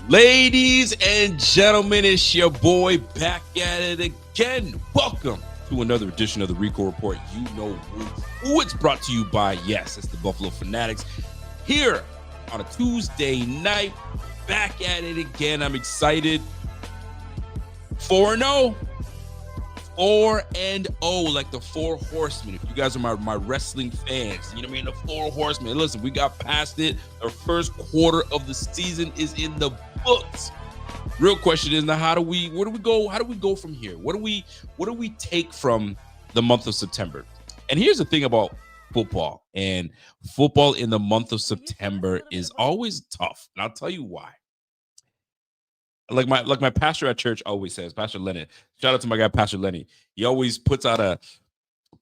Ladies and gentlemen, it's your boy back at it again. Welcome to another edition of the Rico Report. You know who it's brought to you by. Yes, it's the Buffalo Fanatics here on a Tuesday night. Back at it again. I'm excited. 4-0. 4-0, like the Four Horsemen. If you guys are my wrestling fans, you know what I mean? The Four Horsemen. Listen, we got past it. The first quarter of the season is in the books. Real question is now, where do we go? How do we go from here? What do we take from the month of September? And here's the thing about football. And football in the month of September is always tough. And I'll tell you why. Like my pastor at church always says, Pastor Lenny. Shout out to my guy, Pastor Lenny. He always puts out a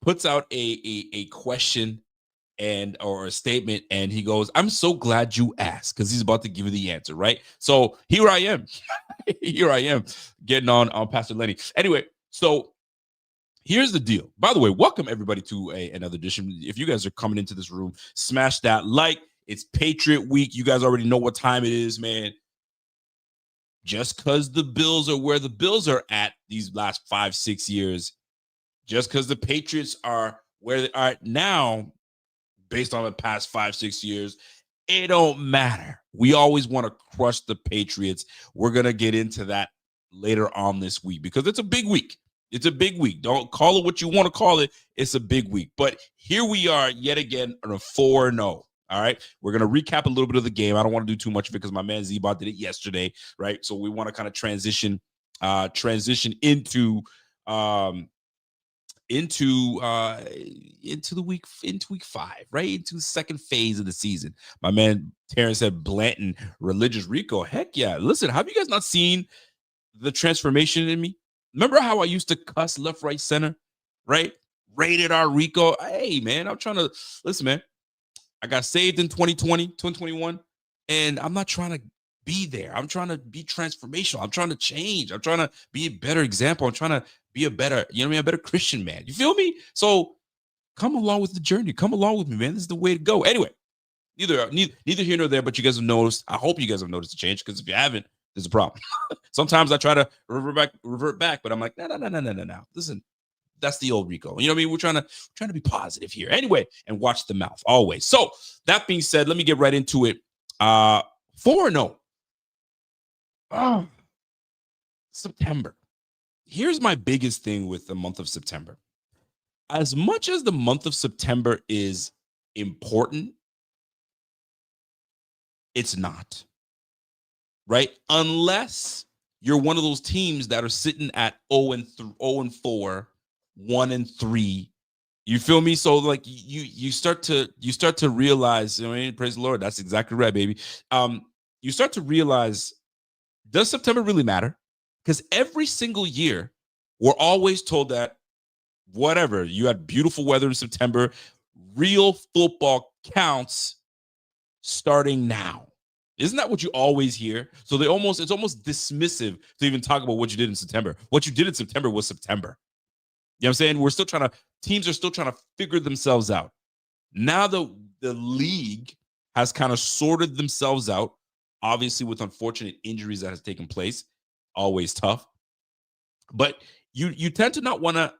question or a statement, and he goes, "I'm so glad you asked," because he's about to give you the answer, right? So here I am, getting on Pastor Lenny. Anyway, so here's the deal. By the way, welcome everybody to another edition. If you guys are coming into this room, smash that like. It's Patriot Week. You guys already know what time it is, man. Just because the Bills are where the Bills are at these last 5-6 years, just because the Patriots are where they are now, based on the past 5-6 years, it don't matter. We always want to crush the Patriots. We're going to get into that later on this week because it's a big week. It's a big week. Don't call it what you want to call it. It's a big week. But here we are yet again on a 4-0. All right, we're going to recap a little bit of the game. I don't want to do too much of it because my man Z-Bot did it yesterday, right? So we want to kind of transition into week 5, right? Into the second phase of the season. My man Terrence said Blanton, religious Rico. Heck yeah. Listen, have you guys not seen the transformation in me? Remember how I used to cuss left, right, center, right? Rated R Rico. Hey, man, I'm trying to listen, man. I got saved in 2021, and I'm not trying to be there. I'm trying to be transformational. I'm trying to change. I'm trying to be a better example. I'm trying to be a better, a better Christian man. You feel me? So come along with the journey. Come along with me, man. This is the way to go. Anyway, neither here nor there, but you guys have noticed. I hope you guys have noticed the change, because if you haven't, there's a problem. Sometimes I try to revert back, but I'm like, no. Listen. That's the old Rico. You know what I mean? We're trying to be positive here. Anyway, and watch the mouth always. So that being said, let me get right into it. 4-0. Oh, September. Here's my biggest thing with the month of September. As much as the month of September is important, it's not. Right? Unless you're one of those teams that are sitting at 0-4. 1-3, you feel me? So like you start to realize, praise the Lord, that's exactly right, baby. You start to realize, does September really matter? Because every single year we're always told that whatever, you had beautiful weather in September, real football counts starting now. Isn't that what you always hear? So it's almost dismissive to even talk about what you did in September. What you did in September was September. You know what I'm saying? Teams are still trying to figure themselves out. Now the league has kind of sorted themselves out, obviously with unfortunate injuries that has taken place. Always tough. But you tend to not want to,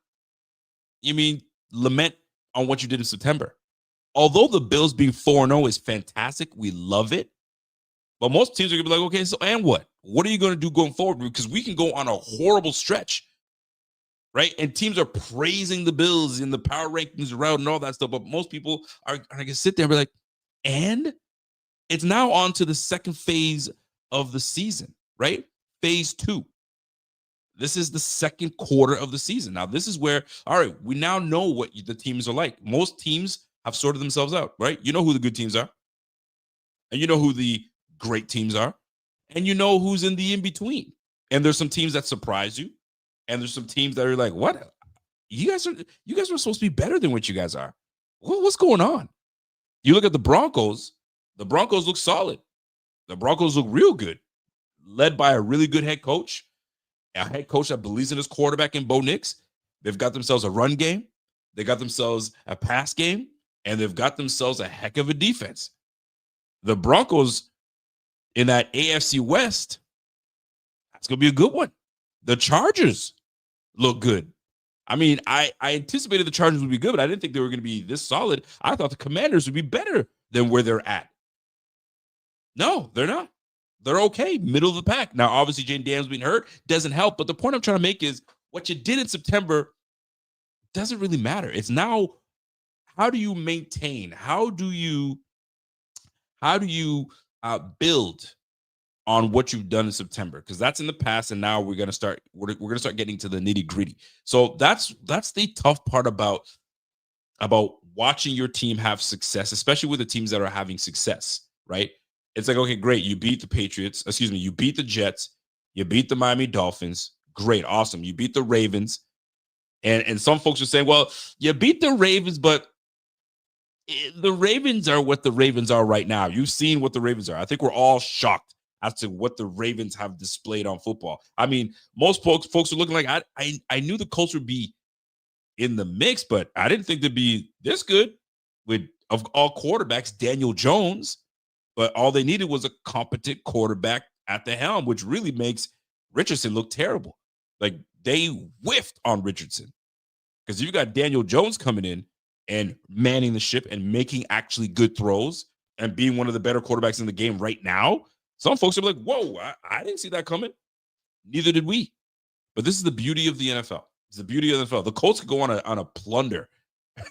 lament on what you did in September. Although the Bills being 4-0 is fantastic, we love it. But most teams are going to be like, okay, so and what? What are you going to do going forward? Because we can go on a horrible stretch. Right? And teams are praising the Bills in the power rankings around and all that stuff. But most people are going to sit there and be like, and it's now on to the second phase of the season, right? Phase 2. This is the second quarter of the season. Now, this is where, all right, we now know what the teams are like. Most teams have sorted themselves out, right? You know who the good teams are. And you know who the great teams are. And you know who's in the in-between. And there's some teams that surprise you. And there's some teams that are like, what? You guys are supposed to be better than what you guys are. What's going on? You look at the Broncos. The Broncos look solid. The Broncos look real good. Led by a really good head coach. A head coach that believes in his quarterback in Bo Nix. They've got themselves a run game. They got themselves a pass game. And they've got themselves a heck of a defense. The Broncos in that AFC West, that's going to be a good one. The Chargers look good. I mean, I anticipated the Chargers would be good, but I didn't think they were going to be this solid. I thought the Commanders would be better than where they're at. No, they're not. They're okay, middle of the pack. Now, obviously, Jane Daniels being hurt doesn't help, but the point I'm trying to make is what you did in September doesn't really matter. It's now, how do you maintain? How do you build on what you've done in September? Because that's in the past, and now we're gonna start getting to the nitty gritty. So that's the tough part about watching your team have success, especially with the teams that are having success, right? It's like, okay, great, you beat the Patriots, you beat the Jets, you beat the Miami Dolphins, great, awesome. You beat the Ravens, and some folks are saying, well, you beat the Ravens, but the Ravens are what the Ravens are right now. You've seen what the Ravens are. I think we're all shocked as to what the Ravens have displayed on football. I mean, most folks are looking like, I knew the Colts would be in the mix, but I didn't think they'd be this good with, of all quarterbacks, Daniel Jones. But all they needed was a competent quarterback at the helm, which really makes Richardson look terrible. Like, they whiffed on Richardson. Because you got Daniel Jones coming in and manning the ship and making actually good throws and being one of the better quarterbacks in the game right now, some folks are like, whoa, I didn't see that coming. Neither did we. But this is the beauty of the NFL. It's the beauty of the NFL. The Colts could go on a plunder.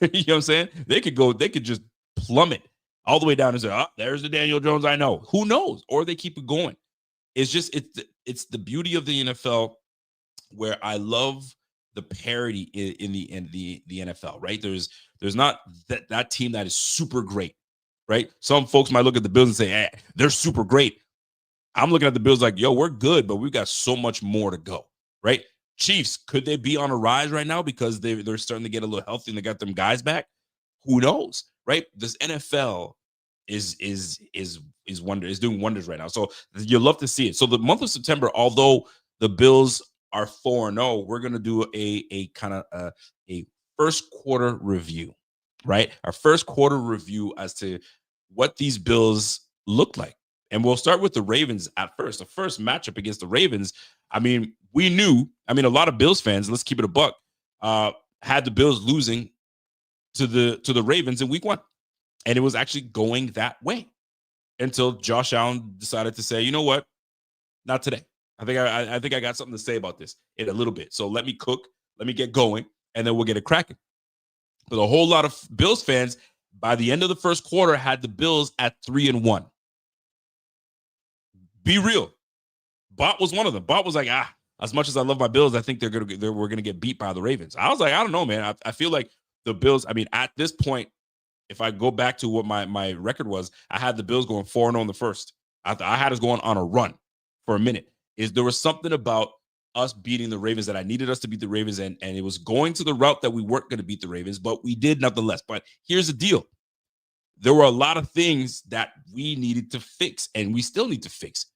You know what I'm saying? They could just plummet all the way down and say, oh, there's the Daniel Jones I know. Who knows? Or they keep it going. It's just, it's the beauty of the NFL, where I love the parity in the NFL, right? There's not that team that is super great, right? Some folks might look at the Bills and say, hey, they're super great. I'm looking at the Bills like, yo, we're good, but we've got so much more to go, right? Chiefs, could they be on a rise right now because they're starting to get a little healthy and they got them guys back? Who knows, right? This NFL is doing wonders right now. So you love to see it. So the month of September, although the Bills are 4-0, we're gonna do a kind of a first quarter review, right? Our first quarter review as to what these Bills look like. And we'll start with the Ravens at first. The first matchup against the Ravens, I mean, we knew, a lot of Bills fans, let's keep it a buck, had the Bills losing to the Ravens in week 1. And it was actually going that way until Josh Allen decided to say, you know what? Not today. I think I got something to say about this in a little bit. So let me cook, let me get going, and then we'll get it cracking. But a whole lot of Bills fans, by the end of the first quarter, had the Bills at 3-1. Be real. Bot was one of them. Bot was like, as much as I love my Bills, I think we're gonna get beat by the Ravens. I was like, I don't know, man. I feel like the Bills, at this point, if I go back to what my record was, I had the Bills going 4-0 in the first. I had us going on a run for a minute. There was something about us beating the Ravens that I needed us to beat the Ravens, and it was going to the route that we weren't going to beat the Ravens, but we did nonetheless. But here's the deal. There were a lot of things that we needed to fix, and we still need to fix.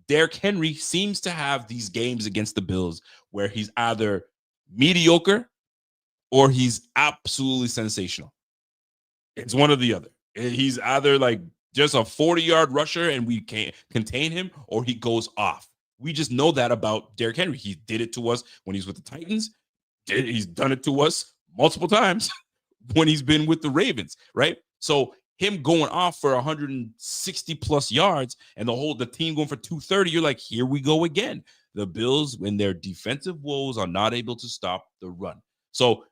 Derrick Henry seems to have these games against the Bills where he's either mediocre or he's absolutely sensational. It's one or the other. He's either like just a 40-yard rusher and we can't contain him, or he goes off. We just know that about Derrick Henry. He did it to us when he's with the Titans. He's done it to us multiple times when he's been with the Ravens, right? So him going off for 160 plus yards and the team going for 230, you're like, here we go again. The Bills, when their defensive woes, are not able to stop the run. So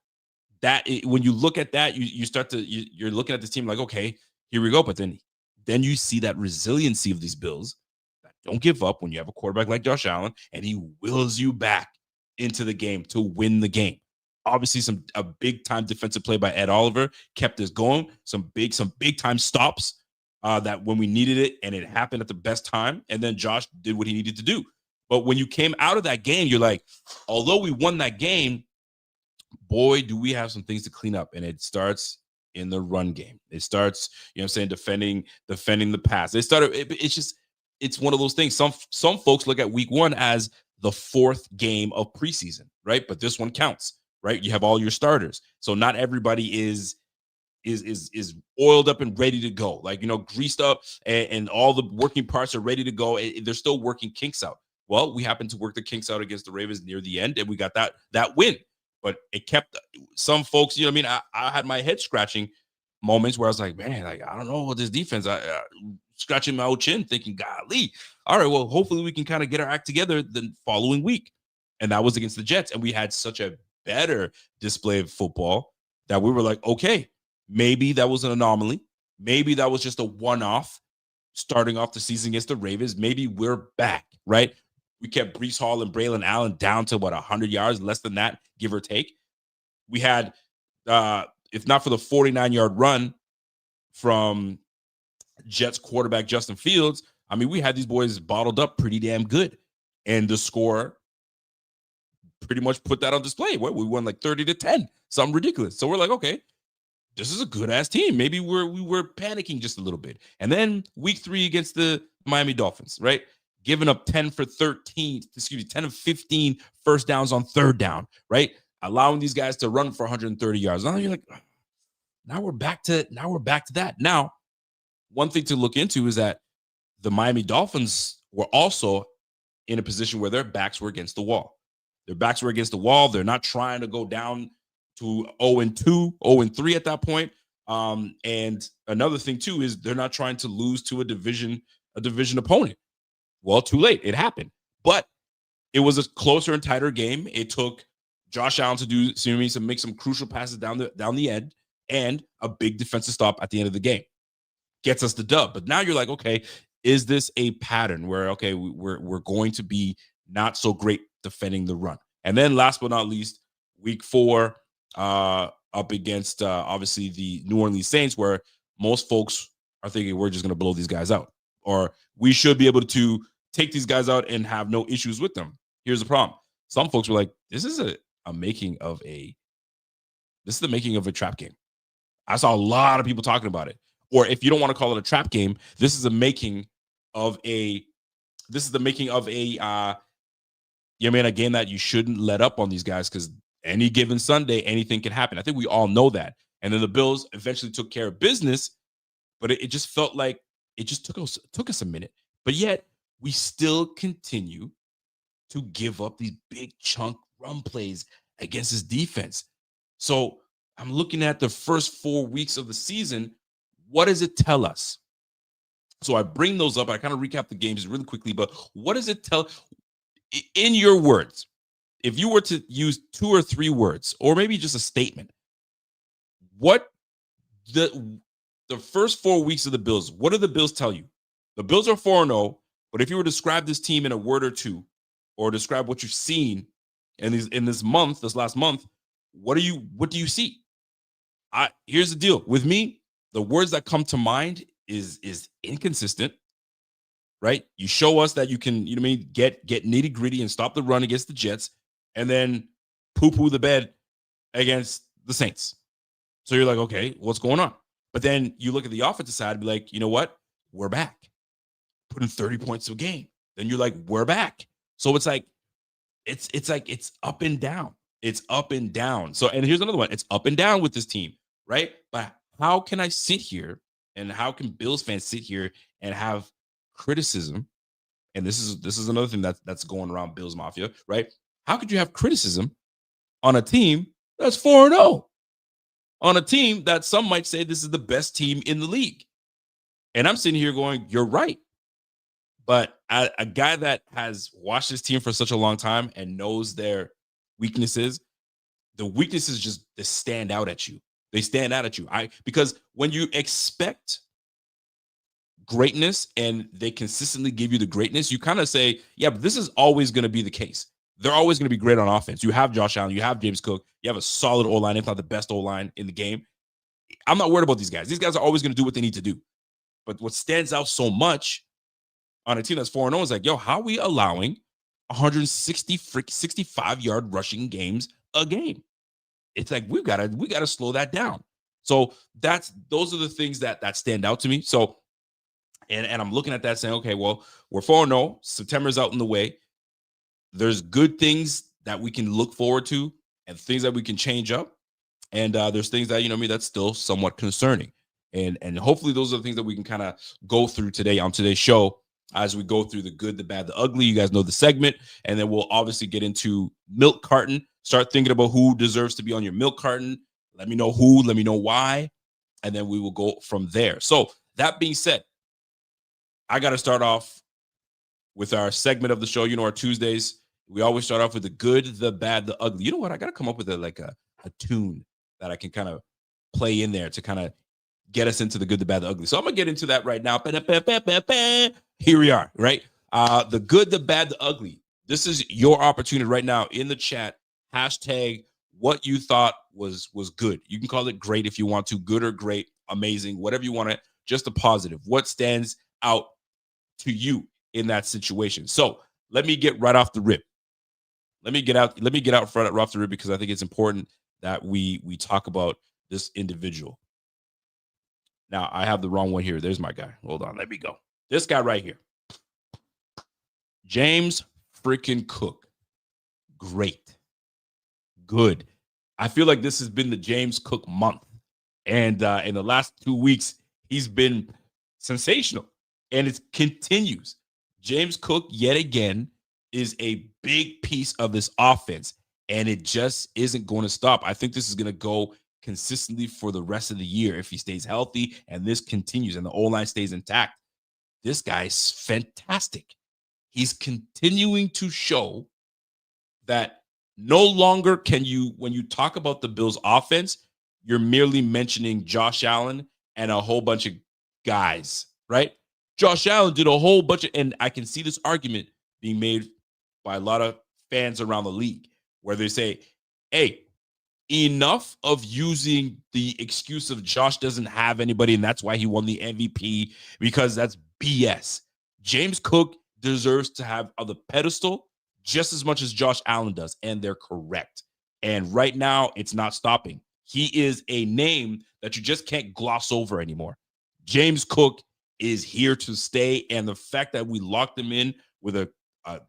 that when you look at that, you're looking at this team like, okay, here we go. But then you see that resiliency of these Bills that don't give up when you have a quarterback like Josh Allen, and he wills you back into the game to win the game. Obviously, a big time defensive play by Ed Oliver kept us going. Some big time stops that when we needed it, and it happened at the best time. And then Josh did what he needed to do. But when you came out of that game, you're like, although we won that game, boy, do we have some things to clean up. And it starts in the run game. It starts, defending the pass. It's one of those things. Some folks look at week 1 as the 4th game of preseason, right? But this one counts, right? You have all your starters. So not everybody is is oiled up and ready to go, like, greased up, and all the working parts are ready to go. They're still working kinks out. Well, we happened to work the kinks out against the Ravens near the end, and we got that win. But it kept some folks, you know what I mean? I had my head scratching moments where I was like, man, like, I don't know what this defense. I scratching my old chin, thinking, golly, all right, well, hopefully we can kind of get our act together the following week. And that was against the Jets, and we had such a better display of football that we were like, okay, maybe that was an anomaly. Maybe that was just a one-off starting off the season against the Ravens. Maybe we're back, right? We kept Brees Hall and Braylon Allen down to 100 yards, less than that, give or take. We had, if not for the 49-yard run from Jets quarterback Justin Fields, I mean, we had these boys bottled up pretty damn good. And the score pretty much put that on display. We won like 30-10, something ridiculous. So we're like, okay, this is a good ass team. Maybe we were panicking just a little bit. And then week 3 against the Miami Dolphins, right? Giving up 10 of 15 first downs on third down, right? Allowing these guys to run for 130 yards. Now you're like, now we're back to that. Now, one thing to look into is that the Miami Dolphins were also in a position where their backs were against the wall. Their backs were against the wall. They're not trying to go down to 0-2, 0-3 at that point. And another thing too is they're not trying to lose to a division opponent. Well, too late. It happened. But it was a closer and tighter game. It took Josh Allen to make some crucial passes down the end, and a big defensive stop at the end of the game. Gets us the dub. But now you're like, okay, is this a pattern where, okay, we're going to be not so great defending the run? And then last but not least, week 4, up against obviously the New Orleans Saints, where most folks are thinking we're just going to blow these guys out, or we should be able to take these guys out and have no issues with them. Here's the problem. Some folks were like, this is the making of a trap game. I saw a lot of people talking about it. Or if you don't want to call it a trap game, this is the making of a a game that you shouldn't let up on these guys, because any given Sunday, anything can happen. I think we all know that. And then the Bills eventually took care of business, but it just felt like it just took us a minute. But yet we still continue to give up these big chunk run plays against his defense. So I'm looking at the first 4 weeks of the season. What does it tell us? So I bring those up. I kind of recap the games really quickly, but what does it tell? In your words, if you were to use 2 or 3 words, or maybe just a statement, what the first 4 weeks of the Bills, what do the Bills tell you? The Bills are 4-0, but if you were to describe this team in a word or two, or describe what you've seen in this last month, what do you see? Here's the deal. With me, the words that come to mind is inconsistent, right? You show us that you can, get nitty gritty and stop the run against the Jets, and then poo-poo the bed against the Saints. So you're like, okay, what's going on? But then you look at the offensive side and be like, you know what? We're back. Putting 30 points a game. Then you're like, we're back. So it's like, it's up and down. It's up and down. So, and here's another one. It's up and down with this team, right? But how can I sit here, and how can Bills fans sit here and have criticism? And this is another thing that's going around Bills Mafia, right? How could you have criticism on a team that's 4-0? On a team that some might say this is the best team in the league. And I'm sitting here going, you're right. But a guy that has watched this team for such a long time and knows their weaknesses, the weaknesses just they stand out at you. They stand out at you. Because when you expect greatness and they consistently give you the greatness, you kind of say, yeah, but this is always going to be the case. They're always going to be great on offense. You have Josh Allen, you have James Cook, you have a solid O-line, if not the best O-line in the game. I'm not worried about these guys. These guys are always going to do what they need to do. But what stands out so much on a team that's 4-0 is like, yo, how are we allowing 65-yard rushing games a game? It's like we gotta slow that down. So those are the things that stand out to me. So and I'm looking at that saying, okay, well, we're 4-0. September's out in the way. There's good things that we can look forward to and things that we can change up. And there's things that, that's still somewhat concerning. And hopefully those are the things that we can kind of go through today on today's show as we go through the good, the bad, the ugly. You guys know the segment. And then we'll obviously get into milk carton. Start thinking about who deserves to be on your milk carton. Let me know who, let me know why. And then we will go from there. So that being said, I got to start off with our segment of the show. Our Tuesdays, we always start off with the good, the bad, the ugly. You know what? I got to come up with a tune that I can kind of play in there to kind of get us into the good, the bad, the ugly. So I'm going to get into that right now. Here we are, right? The good, the bad, the ugly. This is your opportunity right now in the chat. Hashtag what you thought was good. You can call it great if you want to, good or great, amazing, whatever you want to, just a positive. What stands out to you in that situation? So let me get right off the rip. Let me get out front off the rip because I think it's important that we talk about this individual. Now, I have the wrong one here. There's my guy. Hold on. Let me go. This guy right here. James freaking Cook. Great. Good. I feel like this has been the James Cook month. And in the last 2 weeks, he's been sensational. And it continues. James Cook, yet again, is a big piece of this offense. And it just isn't going to stop. I think this is going to go consistently for the rest of the year if he stays healthy and this continues and the O-line stays intact. This guy's fantastic. He's continuing to show that no longer can you, when you talk about the Bills offense, you're merely mentioning Josh Allen and a whole bunch of guys, right? Josh Allen did a whole bunch of, and I can see this argument being made by a lot of fans around the league where they say, hey, enough of using the excuse of Josh doesn't have anybody and that's why he won the MVP, because that's BS. James Cook deserves to have on the pedestal just as much as Josh Allen does, and they're correct. And right now, it's not stopping. He is a name that you just can't gloss over anymore. James Cook is here to stay, and the fact that we locked him in with a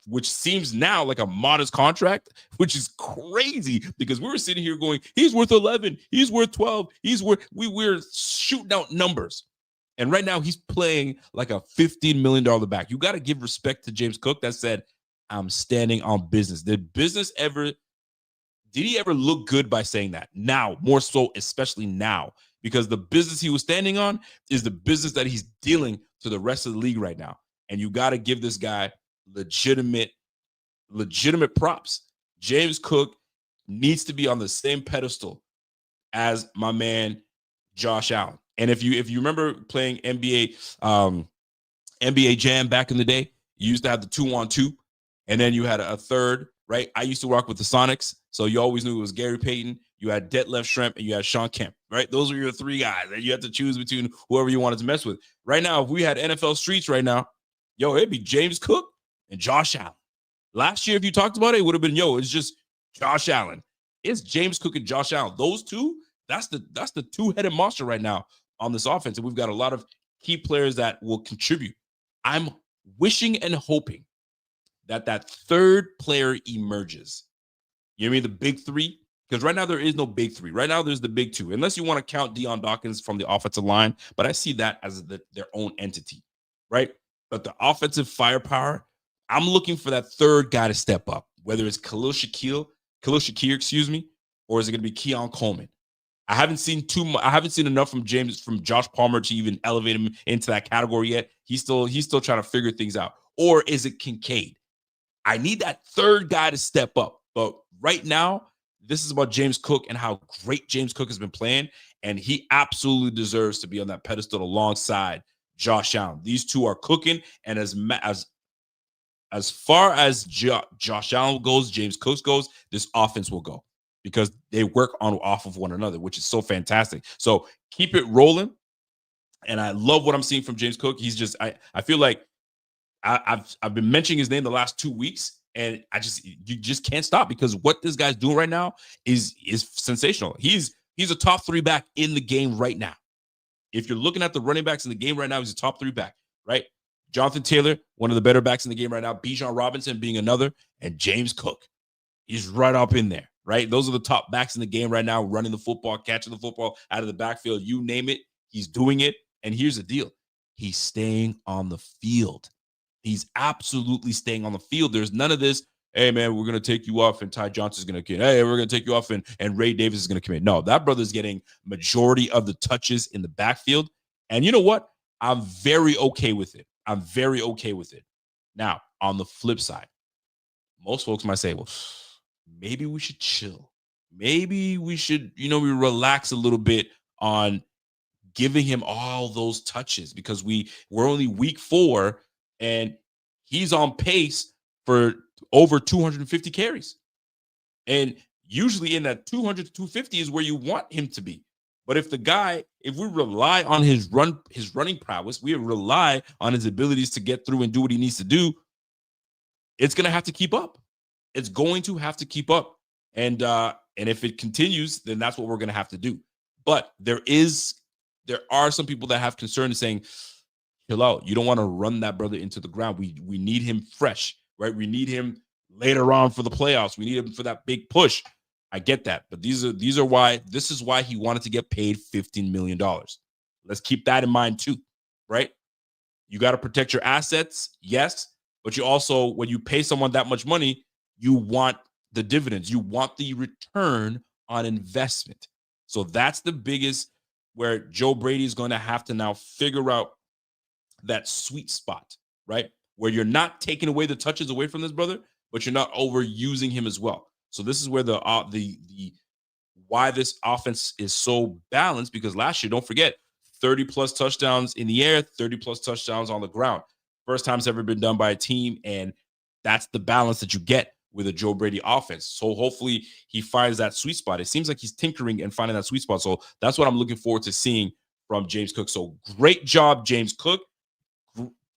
which seems now like a modest contract, which is crazy because we were sitting here going, he's worth 11, he's worth 12, we're shooting out numbers. And right now he's playing like a $15 million back. You got to give respect to James Cook that said, I'm standing on business. Did he ever look good by saying that? Now, more so, especially now, because the business he was standing on is the business that he's dealing to the rest of the league right now. And you got to give this guy legitimate props. James Cook needs to be on the same pedestal as my man Josh Allen. And if you remember playing NBA Jam back in the day, you used to have the 2-on-2, and then you had a third, right? I used to rock with the Sonics, so you always knew it was Gary Payton, you had Detlef Schrempf, and you had Sean Kemp, right? Those were your three guys, and you had to choose between whoever you wanted to mess with. Right now, if we had NFL Streets right now, it'd be James Cook and Josh Allen. Last year, if you talked about it, it would have been, it's just Josh Allen. It's James Cook and Josh Allen. Those two, that's the two-headed monster right now on this offense. And we've got a lot of key players that will contribute. I'm wishing and hoping that third player emerges. You know what I mean? The big three? Because right now there is no big three. Right now there's the big two. Unless you want to count Deion Dawkins from the offensive line. But I see that as their own entity, right? But the offensive firepower, I'm looking for that third guy to step up, whether it's Khalil Shakir, or is it going to be Keon Coleman? I haven't seen enough from Josh Palmer to even elevate him into that category yet. He's still trying to figure things out. Or is it Kincaid? I need that third guy to step up. But right now, this is about James Cook and how great James Cook has been playing, and he absolutely deserves to be on that pedestal alongside Josh Allen. These two are cooking, and as far as Josh Allen goes, James Cook goes, this offense will go because they work off of one another, which is so fantastic. So keep it rolling, and I love what I'm seeing from James Cook. He's just I feel like I've been mentioning his name the last 2 weeks, and you just can't stop because what this guy's doing right now is sensational. He's a top 3 back in the game right now. If you're looking at the running backs in the game right now, he's a top 3 back, right? Jonathan Taylor, one of the better backs in the game right now. Bijan Robinson being another, and James Cook. He's right up in there. right? Those are the top backs in the game right now, running the football, catching the football out of the backfield. You name it, he's doing it. And here's the deal. He's staying on the field. He's absolutely staying on the field. There's none of this, hey, man, we're going to take you off and Ty Johnson's going to come in. Hey, we're going to take you off and Ray Davis is going to come in. No, that brother's getting majority of the touches in the backfield. And you know what? I'm very okay with it. I'm very okay with it. Now, on the flip side, most folks might say, well, maybe we should chill. Maybe we should, we relax a little bit on giving him all those touches because we're only week 4 and he's on pace for over 250 carries. And usually in that 200 to 250 is where you want him to be. But if we rely on his running prowess, we rely on his abilities to get through and do what he needs to do, it's going to have to keep up. It's going to have to keep up. And if it continues, then that's what we're going to have to do. But there are some people that have concern saying, chill out. You don't want to run that brother into the ground. We need him fresh, right? We need him later on for the playoffs. We need him for that big push. I get that. But this is why he wanted to get paid $15 million. Let's keep that in mind too, right? You got to protect your assets, yes. But you also, when you pay someone that much money, you want the dividends. You want the return on investment. So that's the biggest where Joe Brady is going to have to now figure out that sweet spot, right? Where you're not taking away the touches away from this brother, but you're not overusing him as well. So this is where the why this offense is so balanced, because last year, don't forget, 30 plus touchdowns in the air, 30 plus touchdowns on the ground. First time it's ever been done by a team, and that's the balance that you get with a Joe Brady offense. So hopefully he finds that sweet spot. It seems like he's tinkering and finding that sweet spot. So that's what I'm looking forward to seeing from James Cook. So great job, James Cook.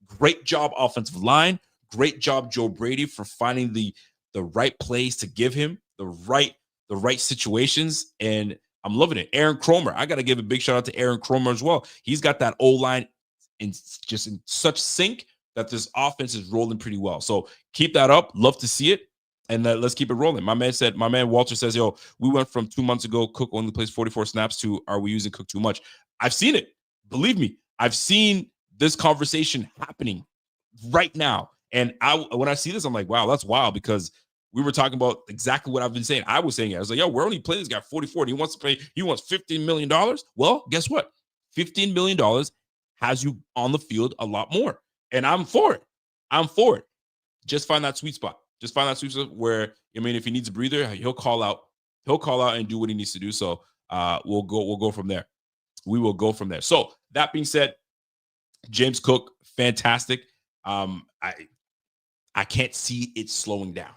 Great job, offensive line. Great job, Joe Brady, for finding the right plays to give him the right situations. And I'm loving it. Aaron Cromer. I got to give a big shout out to Aaron Cromer as well. He's got that O-line in such sync that this offense is rolling pretty well. So keep that up. Love to see it. And let's keep it rolling. My man Walter says, yo, we went from 2 months ago, Cook only plays 44 snaps, to are we using Cook too much? I've seen it. Believe me, I've seen this conversation happening right now. And when I see this, I'm like, wow, that's wild, because we were talking about exactly what I've been saying. I was saying it. I was like, yo, we're only playing this guy 44. And he wants $15 million. Well, guess what? $15 million has you on the field a lot more. And I'm for it. Just find that sweet spot. Just find that sweet spot where, if he needs a breather, he'll call out and do what he needs to do. So we'll go from there. We will go from there. So that being said, James Cook, fantastic. I can't see it slowing down.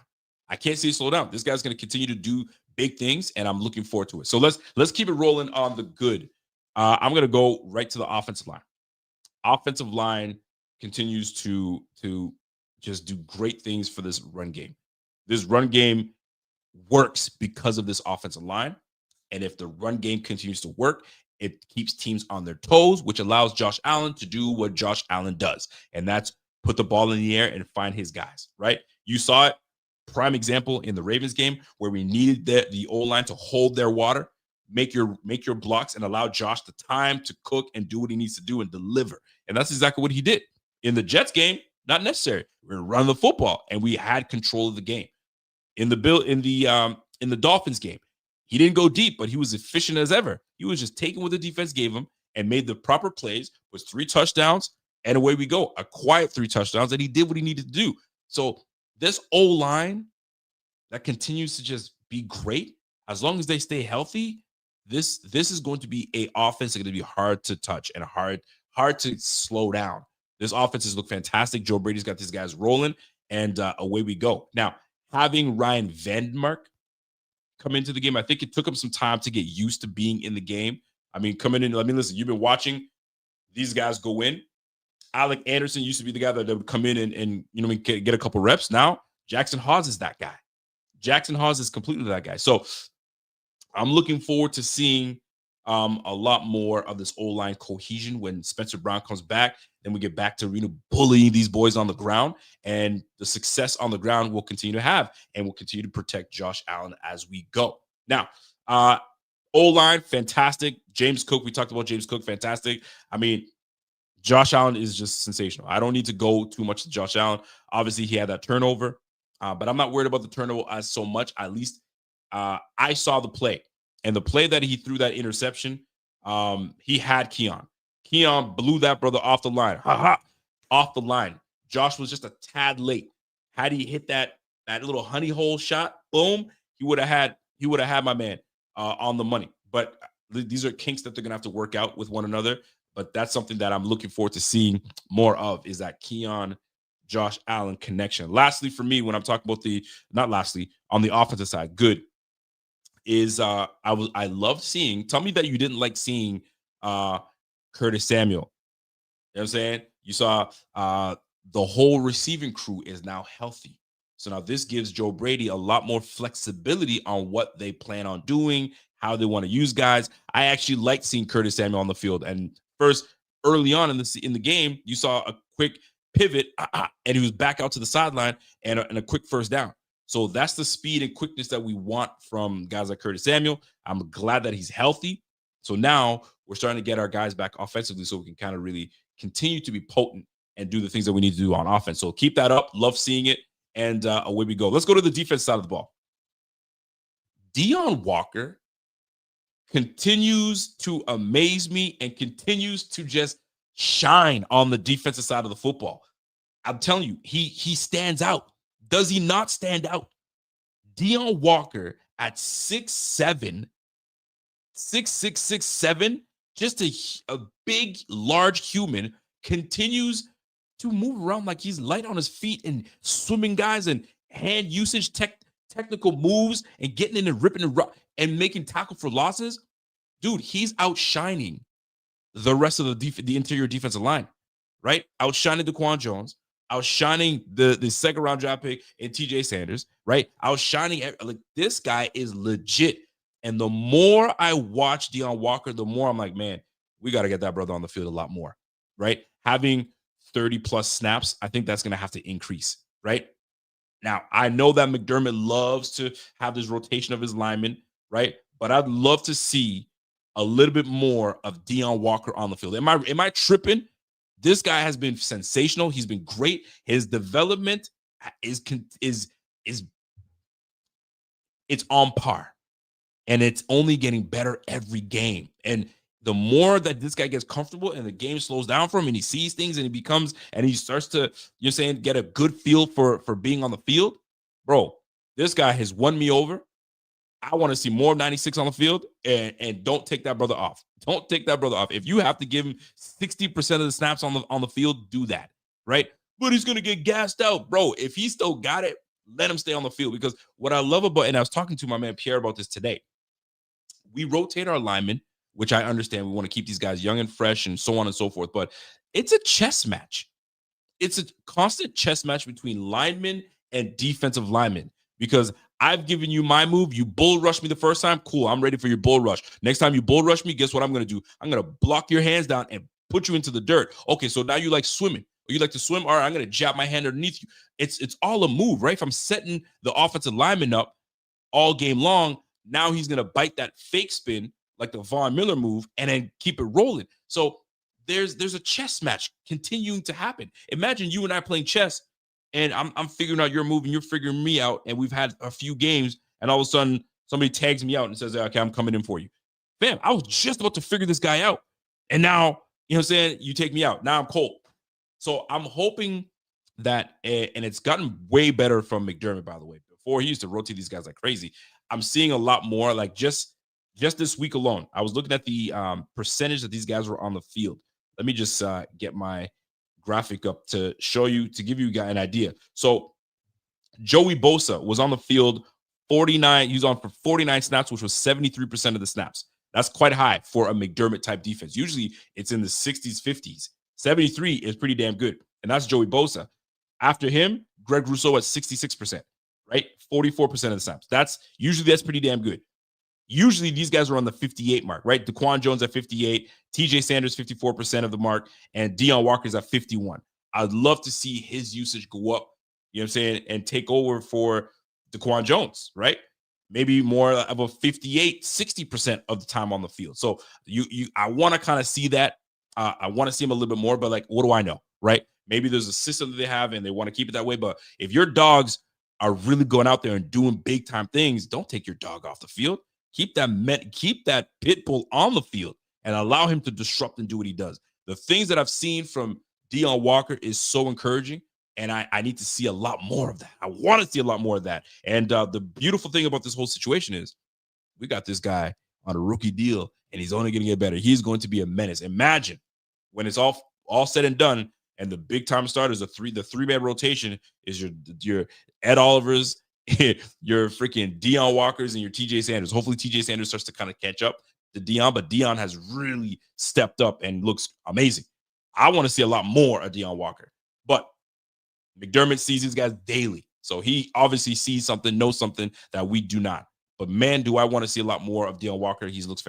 This guy's going to continue to do big things, and I'm looking forward to it. So let's keep it rolling on the good. I'm going to go right to the offensive line. Offensive line continues to just do great things for this run game. This run game works because of this offensive line. And if the run game continues to work, it keeps teams on their toes, which allows Josh Allen to do what Josh Allen does. And that's put the ball in the air and find his guys, right? You saw it, prime example in the Ravens game, where we needed the O-line to hold their water, make your blocks, and allow Josh the time to cook and do what he needs to do and deliver. And that's exactly what he did. In the Jets game, not necessary. We're going to run the football, and we had control of the game. In the Dolphins game, he didn't go deep, but he was efficient as ever. He was just taking what the defense gave him and made the proper plays, was 3 touchdowns, and away we go. A quiet 3 touchdowns, and he did what he needed to do. So this O-line that continues to just be great, as long as they stay healthy, this is going to be an offense that's going to be hard to touch and hard to slow down. This offense has looked fantastic. Joe Brady's got these guys rolling, and away we go. Now, having Ryan Vandermark come into the game, I think it took him some time to get used to being in the game. Coming in, listen, you've been watching these guys go in. Alec Anderson used to be the guy that would come in and get a couple reps. Now, Jackson Hawes is that guy. Jackson Hawes is completely that guy. So I'm looking forward to seeing a lot more of this O-line cohesion when Spencer Brown comes back. Then we get back to bullying these boys on the ground, and the success on the ground will continue to have, and we'll continue to protect Josh Allen as we go. Now, O-line, fantastic. James Cook, we talked about James Cook, fantastic. I mean, Josh Allen is just sensational. I don't need to go too much to Josh Allen. Obviously, he had that turnover, but I'm not worried about the turnover as so much. At least I saw the play. And the play that he threw that interception, he had Keon. Keon blew that brother off the line. Off the line. Josh was just a tad late. Had he hit that little honey hole shot, boom, he would have had my man on the money. But these are kinks that they're gonna have to work out with one another. But that's something that I'm looking forward to seeing more of, is that Keon Josh Allen connection. Lastly, for me, when I'm talking about on the offensive side, good is I love seeing. Tell me that you didn't like seeing Curtis Samuel. You know what I'm saying? You saw the whole receiving crew is now healthy. So now this gives Joe Brady a lot more flexibility on what they plan on doing, how they want to use guys. I actually liked seeing Curtis Samuel on the field. And first, early on in the game, you saw a quick pivot, and he was back out to the sideline and a quick first down. So that's the speed and quickness that we want from guys like Curtis Samuel. I'm glad that he's healthy. So now we're starting to get our guys back offensively so we can kind of really continue to be potent and do the things that we need to do on offense. So keep that up. Love seeing it. And away we go. Let's go to the defense side of the ball. Deon Walker continues to amaze me and continues to just shine on the defensive side of the football. I'm telling you, he stands out. Does he not stand out? Deon Walker at 6'7", 6'6", 6'7", just a big, large human, continues to move around like he's light on his feet and swimming guys and hand usage, technical moves, and getting in and ripping and making tackle for losses. Dude, he's outshining the rest of the interior defensive line, right? Outshining DaQuan Jones, outshining the second round draft pick in TJ Sanders, right? Outshining, like, this guy is legit. And the more I watch Deon Walker, the more I'm like, man, we got to get that brother on the field a lot more, right? Having 30 plus snaps, I think that's going to have to increase, right? Now, I know that McDermott loves to have this rotation of his linemen, right? But I'd love to see a little bit more of Deon Walker on the field. Am I tripping? This guy has been sensational. He's been great. His development is it's on par, and it's only getting better every game. And the more that this guy gets comfortable and the game slows down for him and he sees things and he starts to, get a good feel for being on the field, bro, this guy has won me over. I want to see more of 96 on the field, and don't take that brother off. Don't take that brother off. If you have to give him 60% of the snaps on the field, do that, right? But he's going to get gassed out, bro. If he still got it, let him stay on the field. Because what I love about, and I was talking to my man Pierre about this today, we rotate our linemen, which I understand. We want to keep these guys young and fresh and so on and so forth. But it's a chess match. It's a constant chess match between linemen and defensive linemen, because I've given you my move. You bull rush me the first time. Cool. I'm ready for your bull rush. Next time you bull rush me, guess what I'm going to do? I'm going to block your hands down and put you into the dirt. Okay, so now you like swimming. Or you like to swim? All right, I'm going to jab my hand underneath you. It's all a move, right? If I'm setting the offensive lineman up all game long, now he's going to bite that fake spin like the Von Miller move and then keep it rolling. So there's a chess match continuing to happen. Imagine you and I playing chess, and I'm figuring out your move and you're figuring me out, and we've had a few games, and all of a sudden somebody tags me out and says, okay, I'm coming in for you. Fam, I was just about to figure this guy out, and now, you take me out. Now I'm cold. So I'm hoping that, and it's gotten way better from McDermott, by the way. Before, he used to rotate these guys like crazy. I'm seeing a lot more, like just this week alone. I was looking at the percentage that these guys were on the field. Let me just get my graphic up to show you, to give you guys an idea. So Joey Bosa was on the field 49. He was on for 49 snaps, which was 73% of the snaps. That's quite high for a McDermott type defense. Usually it's in the 60s, 50s. 73 is pretty damn good. And that's Joey Bosa. After him, Greg Russo at 66%, right? 44% of the snaps. That's pretty damn good. Usually these guys are on the 58 mark, right? Daquan Jones at 58, TJ Sanders 54% of the mark, and Deion Walker's at 51. I'd love to see his usage go up, you know what I'm saying, and take over for Daquan Jones, right? Maybe more of a 58, 60% of the time on the field. So I want to kind of see that. I want to see him a little bit more, but like, what do I know, right? Maybe there's a system that they have and they want to keep it that way. But if your dogs are really going out there and doing big time things, don't take your dog off the field. Keep that pit bull on the field and allow him to disrupt and do what he does. The things that I've seen from Deion Walker is so encouraging, and I need to see a lot more of that. I want to see a lot more of that. And the beautiful thing about this whole situation is we got this guy on a rookie deal, and he's only going to get better. He's going to be a menace. Imagine when it's all said and done, and the big time starters, the three-man rotation is your Ed Olivers, your freaking Deion Walkers, and your TJ Sanders. Hopefully TJ Sanders starts to kind of catch up to Deion, but Deion has really stepped up and looks amazing. I want to see a lot more of Deion Walker, but McDermott sees these guys daily. So he obviously sees something, knows something that we do not. But man, do I want to see a lot more of Deion Walker. He looks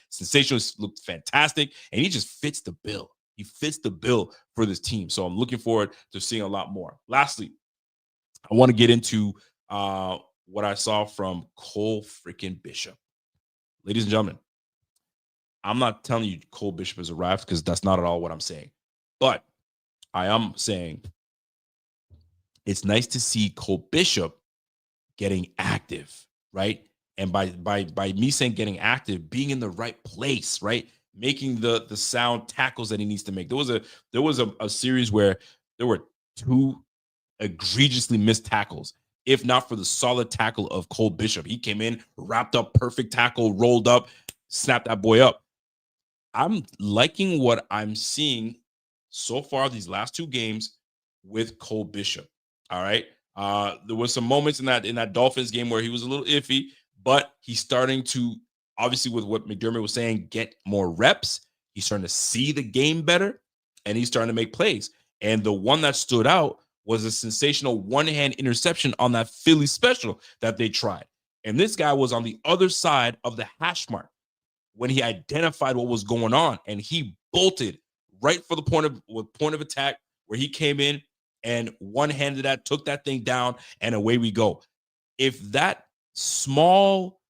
sensational, looks fantastic, and he just fits the bill. He fits the bill for this team. So I'm looking forward to seeing a lot more. Lastly, I want to get into what I saw from Cole freaking Bishop. Ladies and gentlemen, I'm not telling you Cole Bishop has arrived because that's not at all what I'm saying. But I am saying it's nice to see Cole Bishop getting active, right? And by me saying getting active, being in the right place, right? Making the sound tackles that he needs to make. There was a series where there were 2 egregiously missed tackles, if not for the solid tackle of Cole Bishop. He came in, wrapped up, perfect tackle, rolled up, snapped that boy up. I'm liking what I'm seeing so far these last 2 games with Cole Bishop. All right. There was some moments in that Dolphins game where he was a little iffy, but he's starting to, obviously with what McDermott was saying, get more reps. He's starting to see the game better, and he's starting to make plays. And the one that stood out was a sensational one-hand interception on that Philly special that they tried. And this guy was on the other side of the hash mark when he identified what was going on, and he bolted right for the point of attack where he came in and one-handed that, took that thing down, and away we go. If that small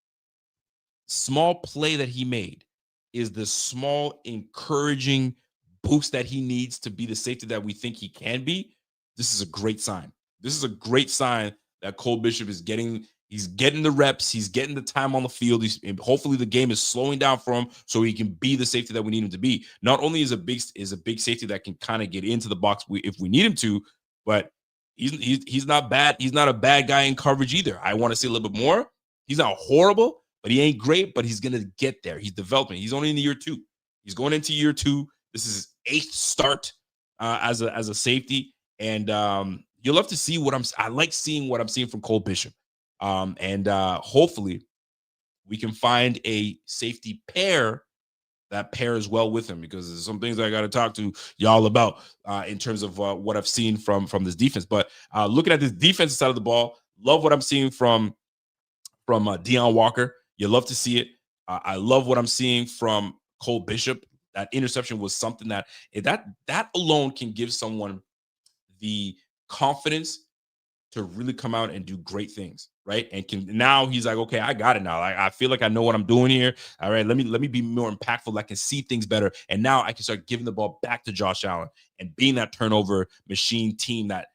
play that he made is the small encouraging boost that he needs to be the safety that we think he can be, this is a great sign. This is a great sign that Cole Bishop is getting the reps, he's getting the time on the field. Hopefully the game is slowing down for him so he can be the safety that we need him to be. Not only is a big safety that can kind of get into the box if we need him to, but he's not bad. He's not a bad guy in coverage either. I want to see a little bit more. He's not horrible, but he ain't great, but he's going to get there. He's developing. He's only in the year 2. He's going into year 2. This is his 8th start as a safety. And you'll love to see I like seeing what I'm seeing from Cole Bishop. And hopefully we can find a safety pair that pairs well with him, because there's some things I got to talk to y'all about in terms of what I've seen from this defense. But looking at this defensive side of the ball, love what I'm seeing from Deion Walker. You love to see it. I love what I'm seeing from Cole Bishop. That interception was something that alone can give someone the confidence to really come out and do great things, right? And now he's like, okay, I got it now. I feel like I know what I'm doing here. All right, let me be more impactful. I can see things better, and now I can start giving the ball back to Josh Allen and being that turnover machine team that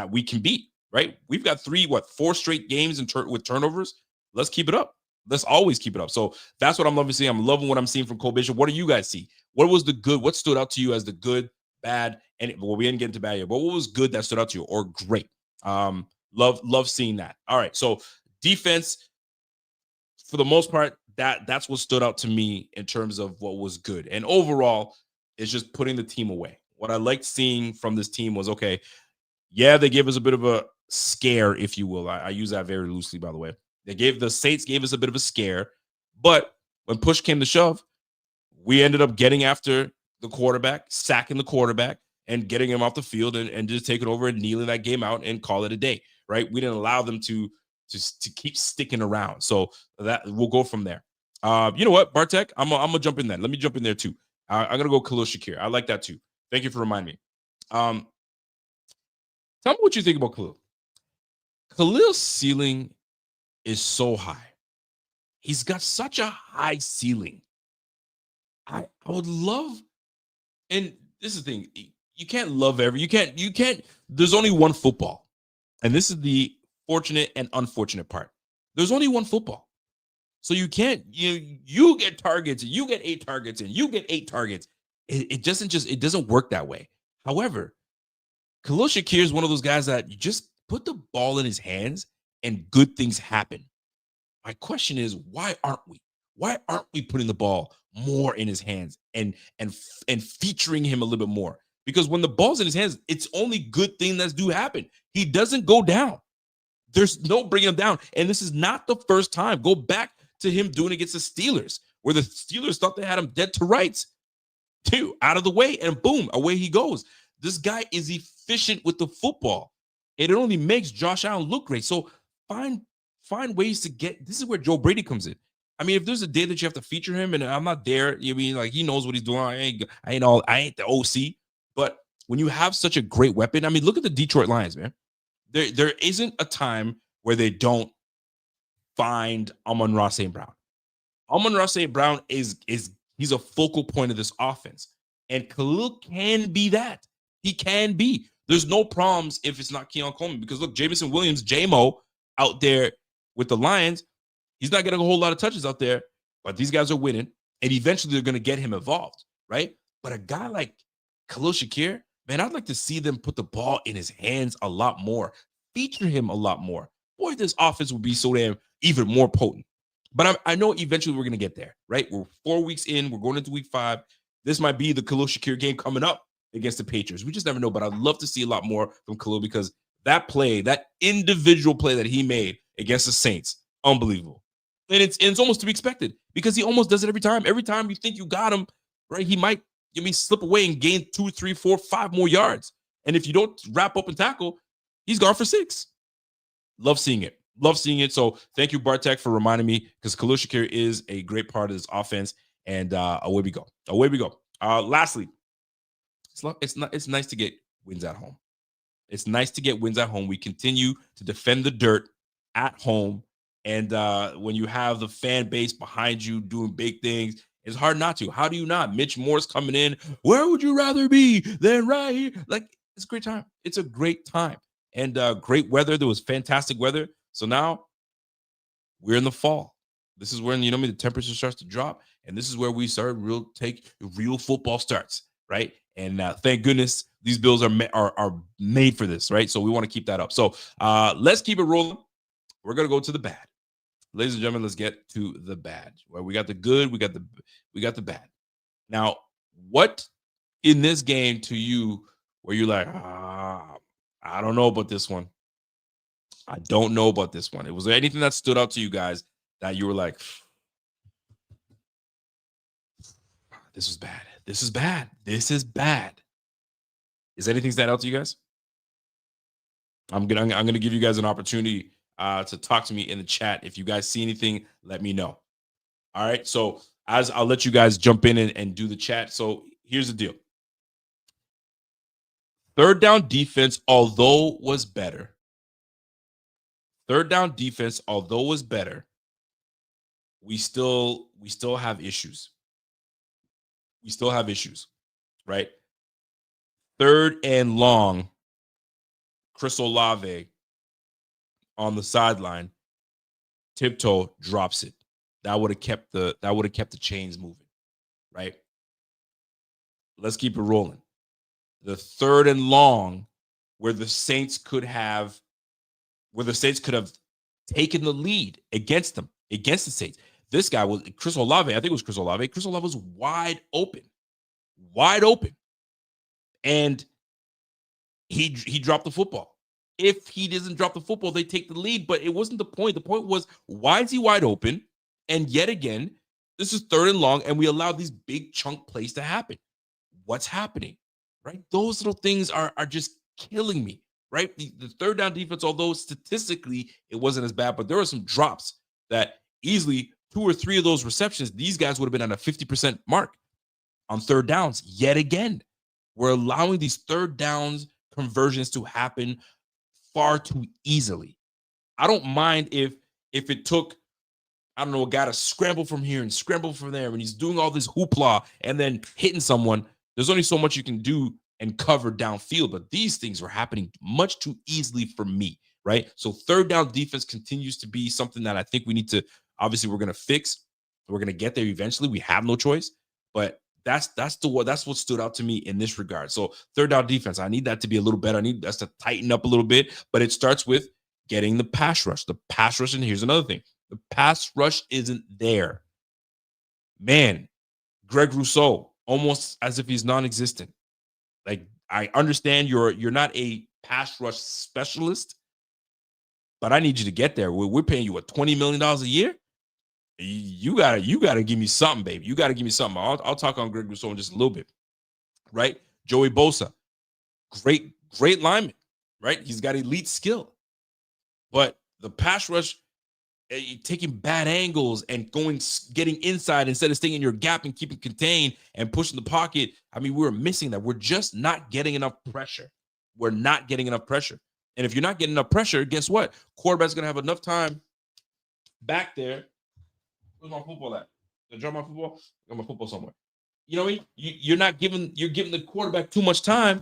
we can beat, right? We've got 4 straight games with turnovers. Let's keep it up. Let's always keep it up. So that's what I'm loving seeing. I'm loving what I'm seeing from Cole Bishop. What do you guys see? What was the good? What stood out to you as the good, bad, and we didn't get into bad yet, but what was good that stood out to you, or great? Love seeing that. All right, so defense, for the most part, that's what stood out to me in terms of what was good. And overall, it's just putting the team away. What I liked seeing from this team was, okay, yeah, they gave us a bit of a scare, if you will. I use that very loosely, by the way. The Saints gave us a bit of a scare, but when push came to shove, we ended up getting after the quarterback, sacking the quarterback, and getting him off the field and just taking over and kneeling that game out and call it a day, right? We didn't allow them to to keep sticking around. So that we'll go from there. You know what, Bartek? I'm gonna jump in there. Let me jump in there too. I'm gonna go Khalil Shakir. I like that too. Thank you for reminding me. Um, Tell me what you think about Khalil. Khalil's ceiling is so high. He's got such a high ceiling. I would love, and this is the thing, you can't love you can't, there's only one football. And this is the fortunate and unfortunate part. There's only one football. So you can't, you get targets, and you get 8 targets, and you get 8 targets. It doesn't work that way. However, Khalil Shakir is one of those guys that you just put the ball in his hands and good things happen. My question is, why aren't we? Why aren't we putting the ball more in his hands and featuring him a little bit more? Because when the ball's in his hands, it's only good things that do happen. He doesn't go down. There's no bringing him down. And this is not the first time. Go back to him doing it against the Steelers, where the Steelers thought they had him dead to rights. Two, out of the way, and boom, away he goes. This guy is efficient with the football. And it only makes Josh Allen look great. So find ways to get. This is where Joe Brady comes in. I mean, if there's a day that you have to feature him, and I'm not there, you mean like he knows what he's doing. I ain't the OC. But when you have such a great weapon, I mean, look at the Detroit Lions, man. There isn't a time where they don't find Amon-Ra St. Brown. Amon-Ra St. Brown is he's a focal point of this offense. And Khalil can be that. He can be. There's no problems if it's not Keon Coleman, because look, Jameson Williams, J-Mo, out there with the Lions, he's not getting a whole lot of touches out there, but these guys are winning, and eventually they're going to get him involved, right? But a guy like Khalil Shakir, man, I'd like to see them put the ball in his hands a lot more, feature him a lot more. Boy, this offense would be so damn even more potent. But I know eventually we're going to get there, right? We're 4 weeks in. We're going into week 5. This might be the Khalil Shakir game coming up against the Patriots. We just never know, but I'd love to see a lot more from Khalil, because that play, that individual play that he made against the Saints, unbelievable. And it's almost to be expected, because he almost does it every time. Every time you think you got him, right, he might slip away and gain 2, 3, 4, 5 more yards. And if you don't wrap up and tackle, he's gone for 6. Love seeing it. Love seeing it. So thank you, Bartek, for reminding me, because Khalil Shakir is a great part of this offense. And away we go. Away we go. Lastly, it's nice to get wins at home. It's nice to get wins at home. We continue to defend the dirt at home. And when you have the fan base behind you doing big things, it's hard not to. How do you not? Mitch Moore's coming in. Where would you rather be than right here? Like, it's a great time. It's a great time. And great weather. There was fantastic weather. So now we're in the fall. This is when, the temperature starts to drop. And this is where we start real football starts, right? And thank goodness these Bills are made for this, right? So we want to keep that up. So let's keep it rolling. We're going to go to the bad. Ladies and gentlemen, let's get to the bad. Where we got the good, we got the bad. Now, what in this game to you where you're like, I don't know about this one. I don't know about this one. Was there anything that stood out to you guys that you were like, this is bad. This is bad. This is bad. Is anything stand out to you guys? I'm gonna give you guys an opportunity to talk to me in the chat. If you guys see anything, let me know. All right. So as I'll let you guys jump in and do the chat. So here's the deal. Third down defense, although was better. We still have issues. We still have issues, right? 3rd and long, Chris Olave on the sideline, tiptoe drops it. That would have kept the chains moving, right? Let's keep it rolling. The 3rd and long, where the Saints could have taken the lead against the Saints. This guy was Chris Olave. I think it was Chris Olave. Chris Olave was wide open, and he dropped the football. If he doesn't drop the football, they take the lead. But it wasn't the point. The point was, why is he wide open? And yet again, this is 3rd and long, and we allowed these big chunk plays to happen. What's happening? Right? Those little things are just killing me. right? The third down defense, although statistically it wasn't as bad, but there were some drops that easily 2 or 3 of those receptions, these guys would have been at a 50% mark on third downs. Yet again, we're allowing these third downs conversions to happen far too easily. I don't mind if it took, I don't know, a guy to scramble from here and scramble from there, and he's doing all this hoopla and then hitting someone. There's only so much you can do and cover downfield, but these things were happening much too easily for me, right? So third down defense continues to be something that I think we need to, obviously we're going to fix. We're going to get there eventually. We have no choice, but that's what stood out to me in this regard. So third down defense, I need that to be a little better. I need us to tighten up a little bit, but it starts with getting the pass rush. The pass rush, and here's another thing. The pass rush isn't there. Man, Greg Rousseau, almost as if he's non-existent. Like, I understand you're not a pass rush specialist, but I need you to get there. We're paying you $20 million a year. You gotta give me something, baby. You gotta give me something. I'll talk on Greg Rousseau in just a little bit, right? Joey Bosa, great lineman, right? He's got elite skill, but the pass rush, taking bad angles and getting inside instead of staying in your gap and keeping contained and pushing the pocket. I mean, we're missing that. We're just not getting enough pressure. We're not getting enough pressure. And if you're not getting enough pressure, guess what? Quarterback's going to have enough time back there. Where's my football at? Did I drop my football? I got my football somewhere. You know what I mean? You're giving the quarterback too much time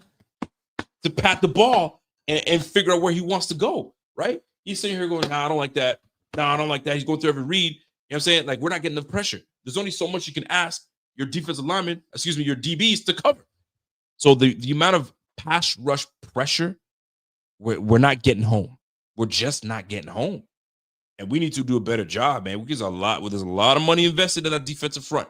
to pat the ball and figure out where he wants to go, right? He's sitting here going, nah, I don't like that. No, I don't like that. He's going through every read. You know what I'm saying? Like, we're not getting enough pressure. There's only so much you can ask your defensive linemen, your DBs to cover. So the amount of pass rush pressure, we're not getting home. We're just not getting home. And we need to do a better job, man. There's a lot of money invested in that defensive front.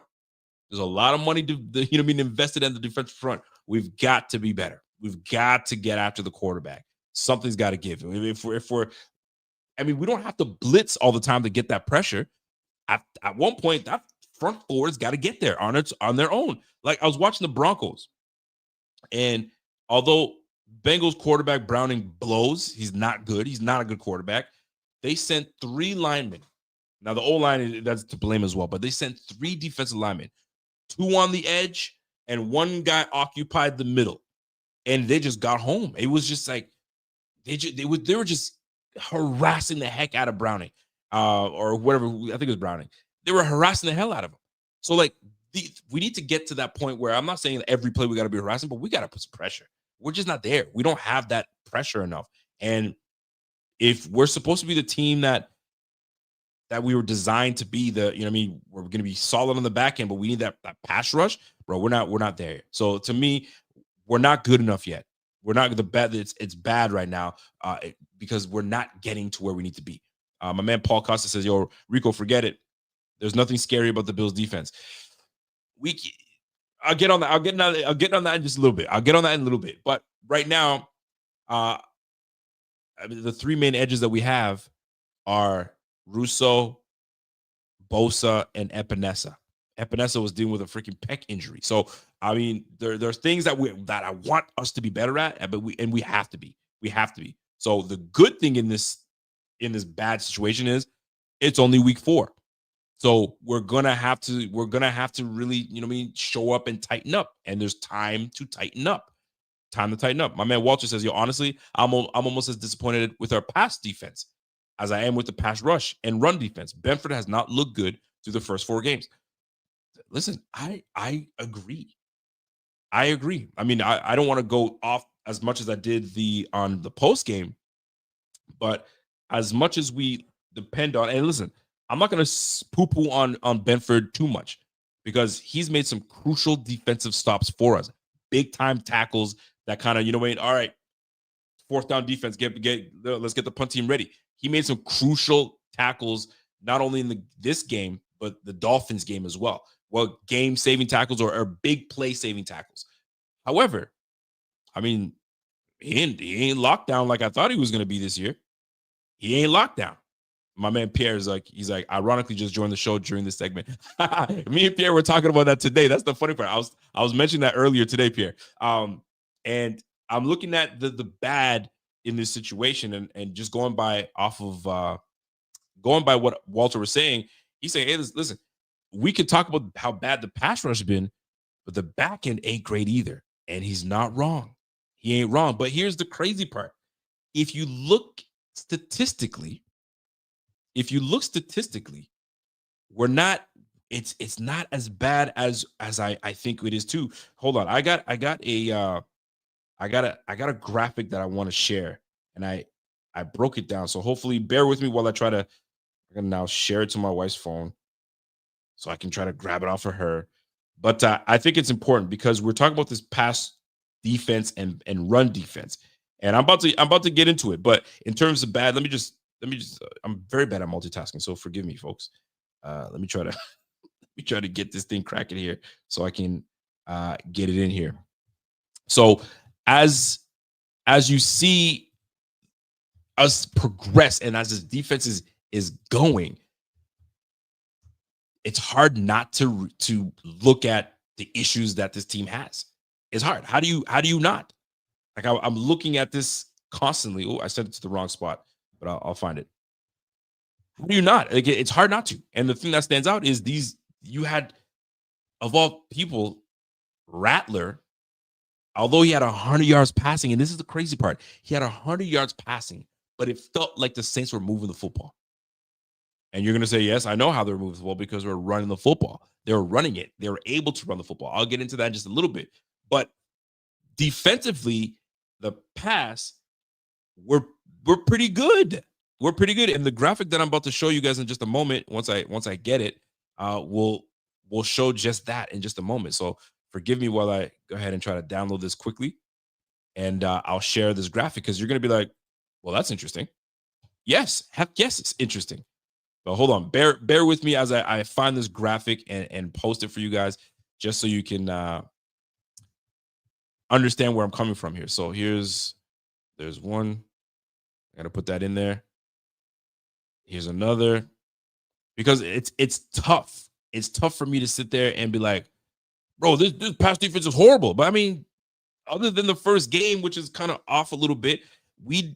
There's a lot of money invested in the defensive front. We've got to be better. We've got to get after the quarterback. Something's got to give. We don't have to blitz all the time to get that pressure. At one point, that front four's got to get there on their own. Like, I was watching the Broncos, and although Bengals quarterback Browning blows, he's not good. He's not a good quarterback. They sent 3 linemen. Now, the O-line, that's to blame as well, but they sent 3 defensive linemen, 2 on the edge, and 1 guy occupied the middle, and they just got home. It was just like they were just harassing the heck out of Browning, or whatever. I think it was Browning. They were harassing the hell out of him. So, like, we need to get to that point where, I'm not saying that every play we got to be harassing, but we got to put some pressure. We're just not there. We don't have that pressure enough. And if we're supposed to be the team that we were designed to be, we're going to be solid on the back end, but we need that pass rush, bro. We're not there. So to me, we're not good enough yet. We're not the bad. It's bad right now because we're not getting to where we need to be. My man Paul Costa says, "Yo, Rico, forget it. There's nothing scary about the Bills' defense." I'll get on that. I'll get on that in just a little bit. But right now, the 3 main edges that we have are Russo, Bosa, and Epinesa. Epinesa was dealing with a freaking pec injury. So, I mean, there's things that I want us to be better at, but we have to be. We have to be. So the good thing in this bad situation is it's only week 4. So we're gonna have to really, show up and tighten up. And there's time to tighten up. My man Walter says, "Yo, honestly, I'm almost as disappointed with our pass defense as I am with the pass rush and run defense. Benford has not looked good through the first 4 games." Listen, I agree. I mean, I don't want to go off as much as I did on the post game, but as much as we depend on, and listen, I'm not going to poo-poo on Benford too much because he's made some crucial defensive stops for us. Big time tackles that kind of, all right, 4th down defense, let's get the punt team ready. He made some crucial tackles, not only in this game, but the Dolphins game as well. Well, game-saving tackles or big play-saving tackles. However, I mean, he ain't locked down like I thought he was going to be this year. He ain't locked down. My man Pierre is he's ironically just joined the show during this segment. Me and Pierre were talking about that today. That's the funny part. I was mentioning that earlier today, Pierre. And I'm looking at the bad in this situation, and just going by going by what Walter was saying, he's saying, hey, listen, we can talk about how bad the pass rush has been, but the back end ain't great either. And he's not wrong. He ain't wrong. But here's the crazy part. If you look statistically, we're not, it's not as bad as I think it is too. Hold on. I got a graphic that I want to share, and I broke it down. So hopefully bear with me while I'm gonna now share it to my wife's phone so I can try to grab it off of her. But I think it's important because we're talking about this pass defense and run defense, and I'm about to get into it. But in terms of bad, let me just I'm very bad at multitasking, so forgive me, folks. Let me try to get this thing cracking here so I can get it in here. So as you see us progress and as this defense is going, it's hard not to look at the issues that this team has. It's hard. How do you not? Like I'm looking at this constantly. Oh, I sent it to the wrong spot, but I'll find it. How do you not? Like, it's hard not to. And the thing that stands out is you had, of all people, Rattler, although he had 100 yards passing, and this is the crazy part, he had 100 yards passing, but it felt like the Saints were moving the football. And you're going to say, yes, I know how they're moving the football because we're running the football. They were running it. They were able to run the football. I'll get into that in just a little bit. But defensively, the pass, we're pretty good. We're pretty good. And the graphic that I'm about to show you guys in just a moment, once I get it, will show just that in just a moment. So forgive me while I go ahead and try to download this quickly. And I'll share this graphic because you're going to be like, well, that's interesting. Yes, heck yes, it's interesting. But hold on, bear with me as I find this graphic and post it for you guys, just so you can understand where I'm coming from here. So there's one. I got to put that in there. Here's another, because it's tough. It's tough for me to sit there and be like, bro, this pass defense is horrible. But I mean, other than the first game, which is kind of off a little bit, we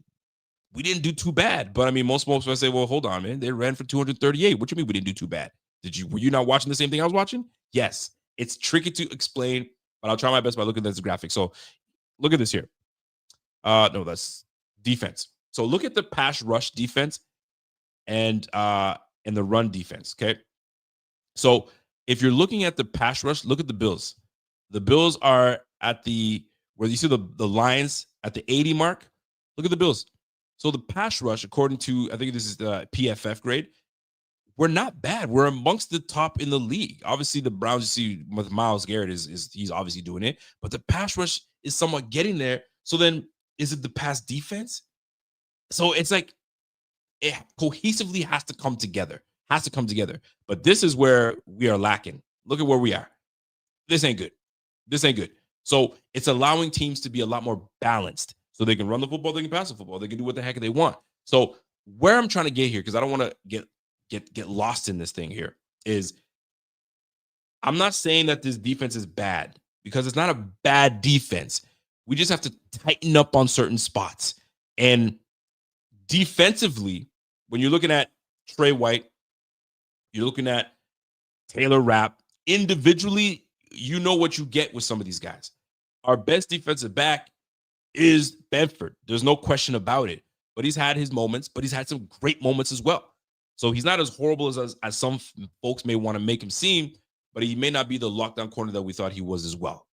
didn't do too bad. But I mean, most folks might say, well, hold on, man. They ran for 238. What do you mean we didn't do too bad? Were you not watching the same thing I was watching? Yes. It's tricky to explain, but I'll try my best by looking at this graphic. So look at this here. No, that's defense. So look at the pass rush defense and the run defense. Okay. So if you're looking at the pass rush, look at the Bills. The Bills are at where you see the lines at the 80 mark. Look at the Bills. So the pass rush, according to, I think this is the PFF grade, we're not bad. We're amongst the top in the league. Obviously, the Browns, you see with Myles Garrett, he's obviously doing it, but the pass rush is somewhat getting there. So then, is it the pass defense? So it's like it cohesively has to come together. But this is where we are lacking. Look at where we are. This ain't good. So it's allowing teams to be a lot more balanced. So they can run the football, they can pass the football, they can do what the heck they want. So where I'm trying to get here, because I don't want to get lost in this thing here, is I'm not saying that this defense is bad, because it's not a bad defense. We just have to tighten up on certain spots. And defensively, when you're looking at Trey White, you're looking at Taylor Rapp, individually, you know what you get with some of these guys. Our best defensive back is Benford. There's no question about it. But he's had his moments, but he's had some great moments as well. So he's not as horrible as some folks may want to make him seem, but he may not be the lockdown corner that we thought he was as well.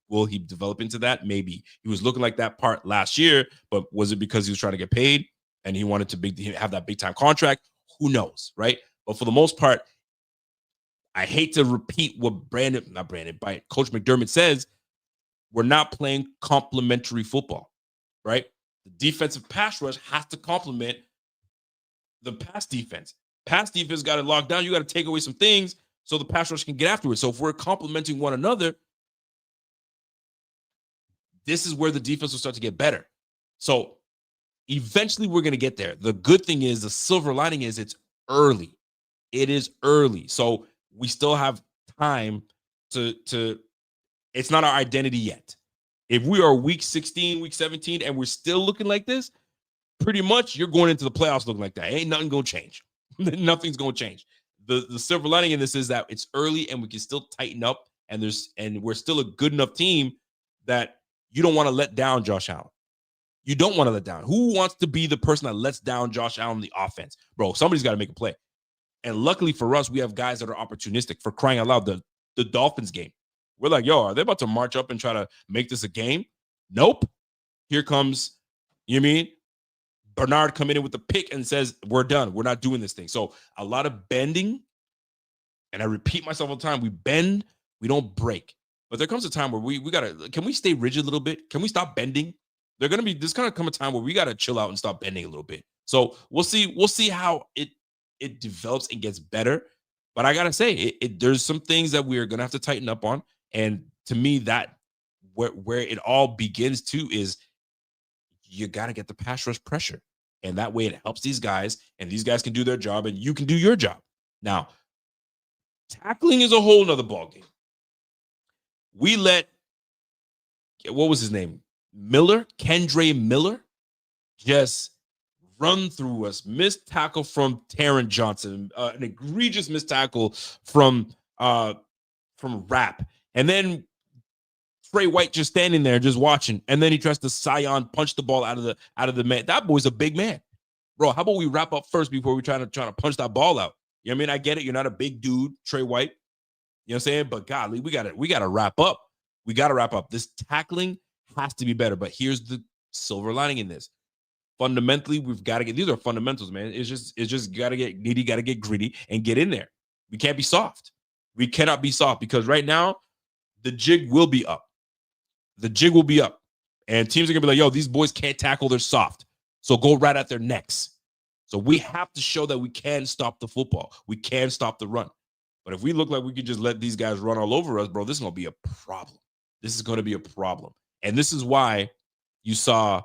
Will he develop into that? Maybe. He was looking like that part last year, but was it because he was trying to get paid and he wanted to have that big-time contract? Who knows, right? But for the most part, I hate to repeat what Coach McDermott says, we're not playing complementary football, right? The defensive pass rush has to complement the pass defense. Pass defense got it locked down. You got to take away some things so the pass rush can get after it. So if we're complementing one another, this is where the defense will start to get better. So eventually we're going to get there. The good thing is, the silver lining is, it's early. It is early. So we still have time to it's not our identity yet. If we are week 16, week 17, and we're still looking like this, pretty much you're going into the playoffs looking like that. Ain't nothing gonna change. Nothing's gonna change. The silver lining in this is that it's early and we can still tighten up, and we're still a good enough team that you don't want to let down Josh Allen. You don't want to let down. Who wants to be the person that lets down Josh Allen in the offense? Bro, somebody's got to make a play. And luckily for us, we have guys that are opportunistic. For crying out loud, the Dolphins game. We're like, yo, are they about to march up and try to make this a game? Nope. Here comes, you know what I mean? Bernard coming in with the pick and says, we're done. We're not doing this thing. So a lot of bending, and I repeat myself all the time, we bend, we don't break. But there comes a time where we gotta, can we stay rigid a little bit? Can we stop bending? There's gonna come a time where we gotta chill out and stop bending a little bit. So we'll see how it develops and gets better. But I gotta say, there's some things that we're gonna have to tighten up on. And to me, that where it all begins too is you gotta get the pass rush pressure. And that way it helps these guys, and these guys can do their job, and you can do your job. Now, tackling is a whole nother ballgame. We let, what was his name? Kendre Miller, just run through us. Missed tackle from Taron Johnson, an egregious missed tackle from Rapp. And then Trey White just standing there, just watching. And then he tries to Scion punch the ball out of the man. That boy's a big man. Bro, how about we wrap up first before we try to punch that ball out? You know what I mean? I get it. You're not a big dude, Trey White. You know what I'm saying? But golly, we gotta wrap up. We gotta wrap up. This tackling has to be better. But here's the silver lining in this. Fundamentally, we've got to get, these are fundamentals, man. It's just gotta get needy, gotta get gritty and get in there. We can't be soft. We cannot be soft, because right now the jig will be up. The jig will be up. And teams are gonna be like, yo, these boys can't tackle, they're soft. So go right at their necks. So we have to show that we can stop the football. We can stop the run. But if we look like we could just let these guys run all over us, bro, this is going to be a problem. This is going to be a problem. And this is why you saw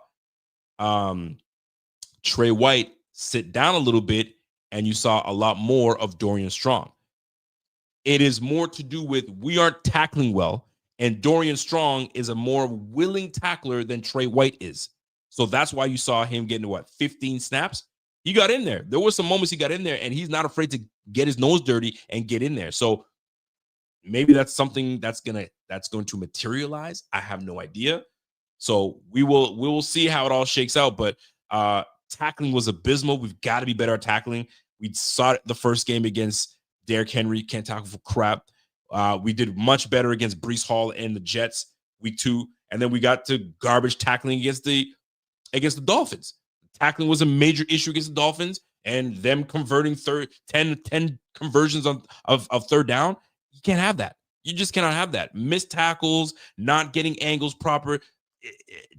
Trey White sit down a little bit, and you saw a lot more of Dorian Strong. It is more to do with we aren't tackling well, and Dorian Strong is a more willing tackler than Trey White is. So that's why you saw him getting, 15 snaps? He got in there. There were some moments he got in there, and he's not afraid to get his nose dirty and get in there. So maybe that's something that's going to materialize. I have no idea. So we will see how it all shakes out. But tackling was abysmal. We've got to be better at tackling. We saw it the first game against Derrick Henry. Can't tackle for crap. We did much better against Breece Hall and the Jets week 2. And then we got to garbage tackling against the Dolphins. Tackling was a major issue against the Dolphins, and them converting 10 conversions of third down. You can't have that. You just cannot have that. Missed tackles, not getting angles proper,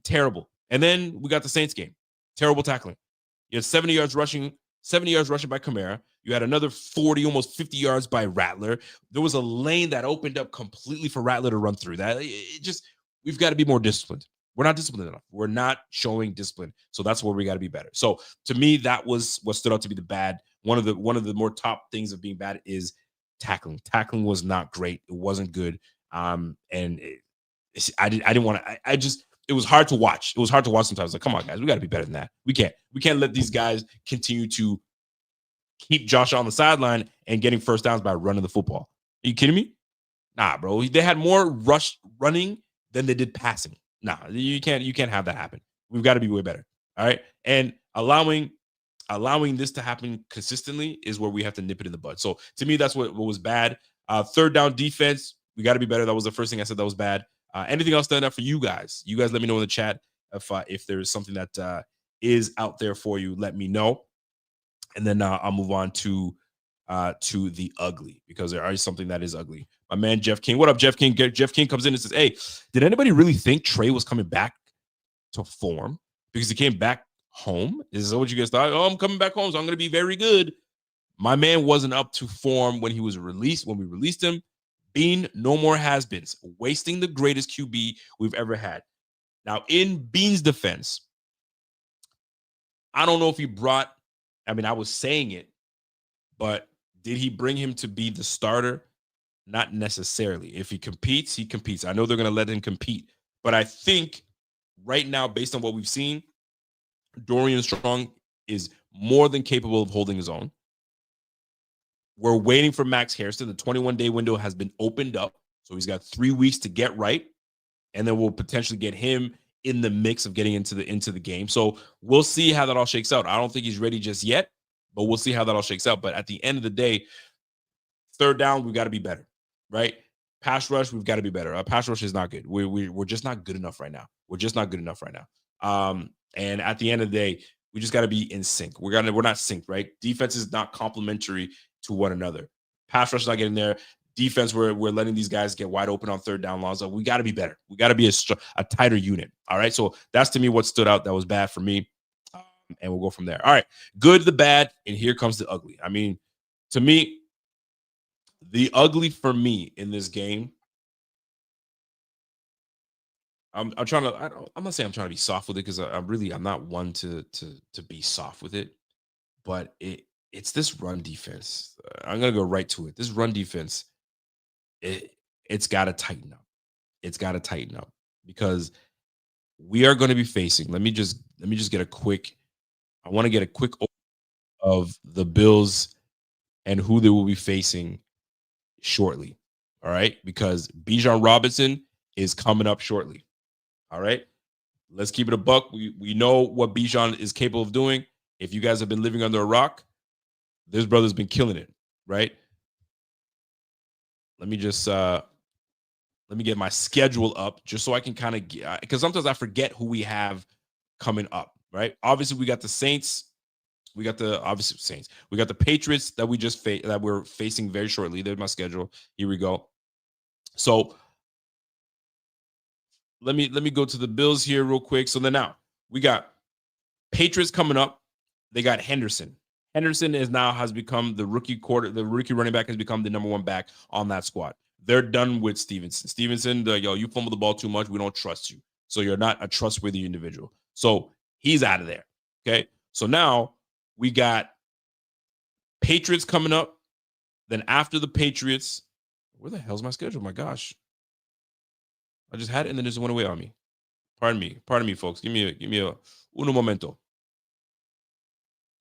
terrible. And then we got the Saints game. Terrible tackling. You had 70 yards rushing by Kamara. You had another 40, almost 50 yards by Rattler. There was a lane that opened up completely for Rattler to run through. We've got to be more disciplined. We're not disciplined enough. We're not showing discipline. So that's where we got to be better. So to me, that was what stood out to be the bad. One of the more top things of being bad is tackling. Tackling was not great. It wasn't good. And I didn't want to. It was hard to watch. It was hard to watch sometimes. Like, come on, guys, we got to be better than that. We can't let these guys continue to keep Josh on the sideline and getting first downs by running the football. Are you kidding me? Nah, bro. They had more running than they did passing. Nah, you can't have that happen. We've got to be way better. All right. And allowing this to happen consistently is where we have to nip it in the bud. So to me, that's what was bad. Third down defense, we got to be better. That was the first thing I said that was bad. Anything else stand out for you guys? You guys let me know in the chat if there is something that is out there for you. Let me know. And then I'll move on to the ugly, because there is something that is ugly. My man, Jeff King. What up, Jeff King? Jeff King comes in and says, hey, did anybody really think Trey was coming back to form because he came back home? Is that what you guys thought? Oh, I'm coming back home, so I'm going to be very good. My man wasn't up to form when he was released, when we released him. Bean, no more has-beens. Wasting the greatest QB we've ever had. Now, in Bean's defense, I don't know if he brought, I was saying it, but did he bring him to be the starter? Not necessarily. If he competes, he competes. I know they're going to let him compete. But I think right now, based on what we've seen, Dorian Strong is more than capable of holding his own. We're waiting for Max Harrison. The 21-day window has been opened up. So he's got 3 weeks to get right. And then we'll potentially get him in the mix of getting into the game. So we'll see how that all shakes out. I don't think he's ready just yet, but we'll see how that all shakes out. But at the end of the day, third down, we've got to be better, right? Pass rush, we've got to be better. Our pass rush is not good. We're just not good enough right now. We're just not good enough right now. And at the end of the day, we just got to be in sync. We're not synced, right? Defense is not complementary to one another. Pass rush is not getting there. Defense, we're letting these guys get wide open on third down laws. We got to be better. We got to be a tighter unit. All right. So that's to me what stood out. That was bad for me. And we'll go from there. All right. Good, the bad, and here comes the ugly. I mean, to me, the ugly for me in this game, I'm trying to. I'm not saying I'm trying to be soft with it because I'm not one to be soft with it, but it's this run defense. I'm gonna go right to it. This run defense, it's got to tighten up. It's got to tighten up because we are going to be facing. Let me just get a quick. I want to get a quick of the Bills and who they will be facing shortly. All right, because Bijan Robinson is coming up shortly. All right, let's keep it a buck. We know what Bijan is capable of doing. If you guys have been living under a rock, this brother's been killing it, right? Let me just let me get my schedule up just so I can kind of get, because sometimes I forget who we have coming up, right? Obviously, we got the Saints. We got the obviously Saints. We got the Patriots that we just that we're facing very shortly. There's my schedule. Here we go. So let me go to the Bills here real quick. So then now we got Patriots coming up. They got Henderson. Henderson has become the rookie running back has become the number one back on that squad. They're done with Stevenson. Stevenson, you fumble the ball too much. We don't trust you. So you're not a trustworthy individual. So he's out of there. Okay. So now we got Patriots coming up. Then after the Patriots, where the hell's my schedule? My gosh. I just had it and then it just went away on me. Pardon me, folks. Give me a uno momento.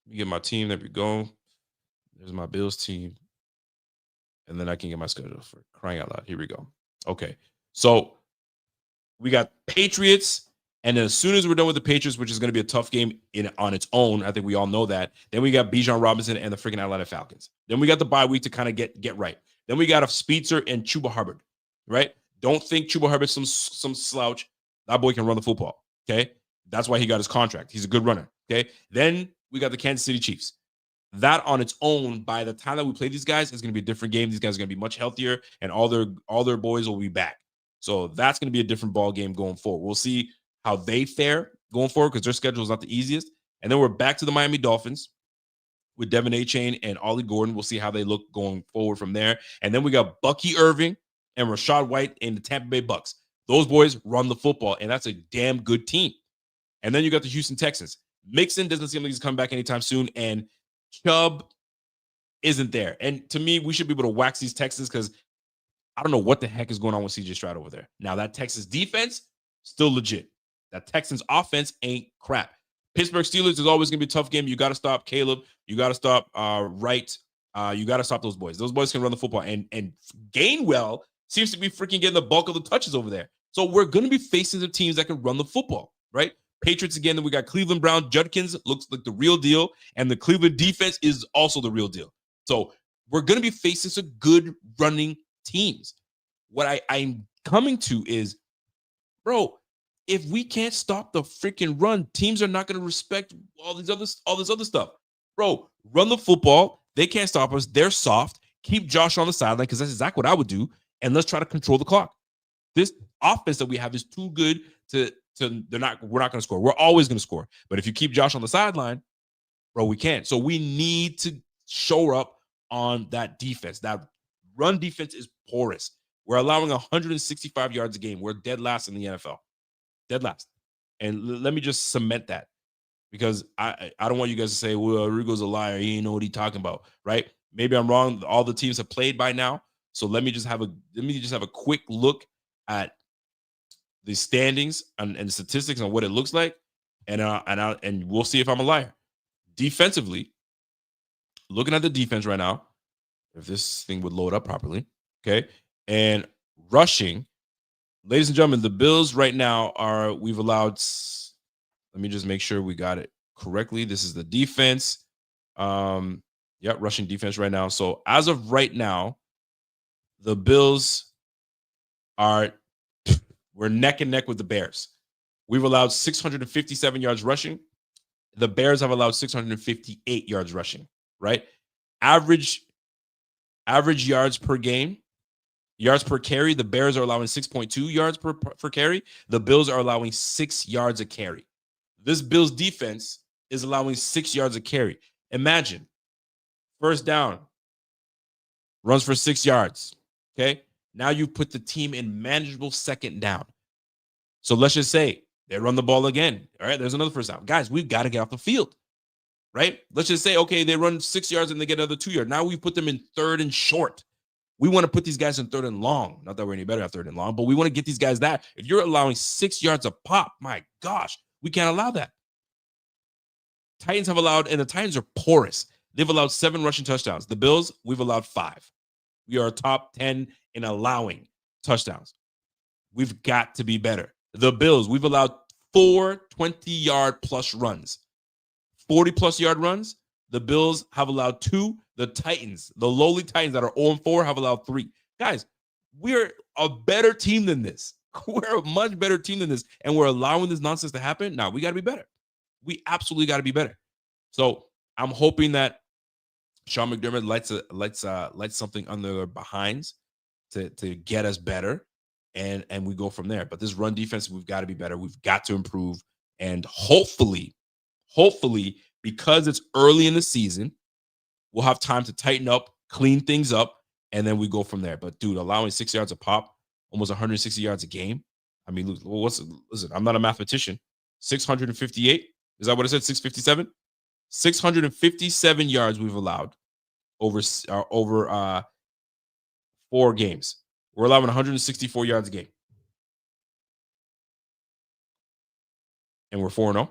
Let me get my team. There we go. There's my Bills team. And then I can get my schedule for crying out loud. Here we go. Okay. So we got Patriots. And then as soon as we're done with the Patriots, which is going to be a tough game on its own, I think we all know that. Then we got Bijan Robinson and the freaking Atlanta Falcons. Then we got the bye week to kind of get right. Then we got a Spitzer and Chuba Hubbard, right? Don't think Chuba Hubbard's some slouch. That boy can run the football, okay? That's why he got his contract. He's a good runner, okay? Then we got the Kansas City Chiefs. That on its own, by the time that we play these guys, it's going to be a different game. These guys are going to be much healthier, and all their boys will be back. So that's going to be a different ball game going forward. We'll see how they fare going forward because their schedule is not the easiest. And then we're back to the Miami Dolphins with Devin Achane and Ollie Gordon. We'll see how they look going forward from there. And then we got Bucky Irving and Rashad White in the Tampa Bay Bucks. Those boys run the football, and that's a damn good team. And then you got the Houston Texans. Mixon doesn't seem like he's coming back anytime soon, and Chubb isn't there. And to me, we should be able to wax these Texans because I don't know what the heck is going on with CJ Stroud over there. Now, that Texas defense, still legit. That Texans offense ain't crap. Pittsburgh Steelers is always going to be a tough game. You got to stop Caleb. You got to stop Wright. You got to stop those boys. Those boys can run the football. And Gainwell seems to be freaking getting the bulk of the touches over there. So we're going to be facing some teams that can run the football, right? Patriots again. Then we got Cleveland Brown. Judkins looks like the real deal. And the Cleveland defense is also the real deal. So we're going to be facing some good running teams. What I'm coming to is, bro, if we can't stop the freaking run, teams are not going to respect all this other stuff. Bro, run the football. They can't stop us. They're soft. Keep Josh on the sideline because that's exactly what I would do. And let's try to control the clock. This offense that we have is too good to we're not going to score. We're always going to score. But if you keep Josh on the sideline, bro, we can't. So we need to show up on that defense. That run defense is porous. We're allowing 165 yards a game. We're dead last in the NFL. Dead last. And let me just cement that because I don't want you guys to say, well, Rigo's a liar. He ain't know what he's talking about, right? Maybe I'm wrong. All the teams have played by now. So let me just have a quick look at the standings and the statistics on what it looks like. and we'll see if I'm a liar. Defensively, looking at the defense right now, if this thing would load up properly, okay, and rushing, ladies and gentlemen, the Bills right now we've allowed. Let me just make sure we got it correctly. This is the defense. Rushing defense right now. So as of right now, the Bills we're neck and neck with the Bears. We've allowed 657 yards rushing. The Bears have allowed 658 yards rushing, right? Average yards per game, yards per carry. The Bears are allowing 6.2 yards per carry. The Bills are allowing 6 yards a carry. This Bills defense is allowing 6 yards a carry. Imagine, first down, runs for 6 yards, okay? Now you put the team in manageable second down. So let's just say they run the ball again. All right, there's another first down. Guys, we've got to get off the field, right? Let's just say, okay, they run 6 yards and they get another 2 yards. Now we put them in third and short. We want to put these guys in third and long. Not that we're any better at third and long, but we want to get these guys that. If you're allowing 6 yards a pop, my gosh, we can't allow that. Titans have allowed, and the Titans are porous. They've allowed 7 rushing touchdowns. The Bills, we've allowed 5. We are top 10 in allowing touchdowns. We've got to be better. The Bills, we've allowed 4 20-yard plus runs. 40-plus yard runs. The Bills have allowed 2. The Titans, the lowly Titans that are 0-4, have allowed 3. Guys, we're a better team than this. We're a much better team than this, and we're allowing this nonsense to happen. Now, we got to be better. We absolutely got to be better. So I'm hoping that Sean McDermott lights something under their behinds to get us better, and we go from there. But this run defense, we've got to be better. We've got to improve, and hopefully, because it's early in the season, we'll have time to tighten up, clean things up, and then we go from there. But dude, allowing 6 yards a pop, almost 160 yards a game. I mean, listen, I'm not a mathematician. 658. Is that what I said? 657? 657 yards we've allowed over 4 games. We're allowing 164 yards a game. And we're 4-0.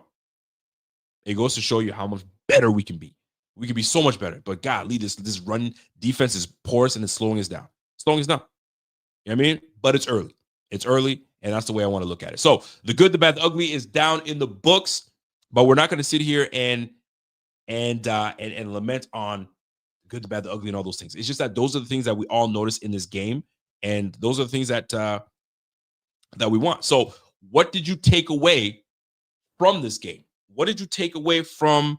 It goes to show you how much better we can be. We can be so much better. But golly, this run defense is porous and it's slowing us down. You know what I mean? But it's early. It's early, and that's the way I want to look at it. So the good, the bad, the ugly is down in the books, but we're not going to sit here and lament on the good, the bad, the ugly, and all those things. It's just that those are the things that we all notice in this game, and those are the things that we want. So what did you take away from this game? What did you take away from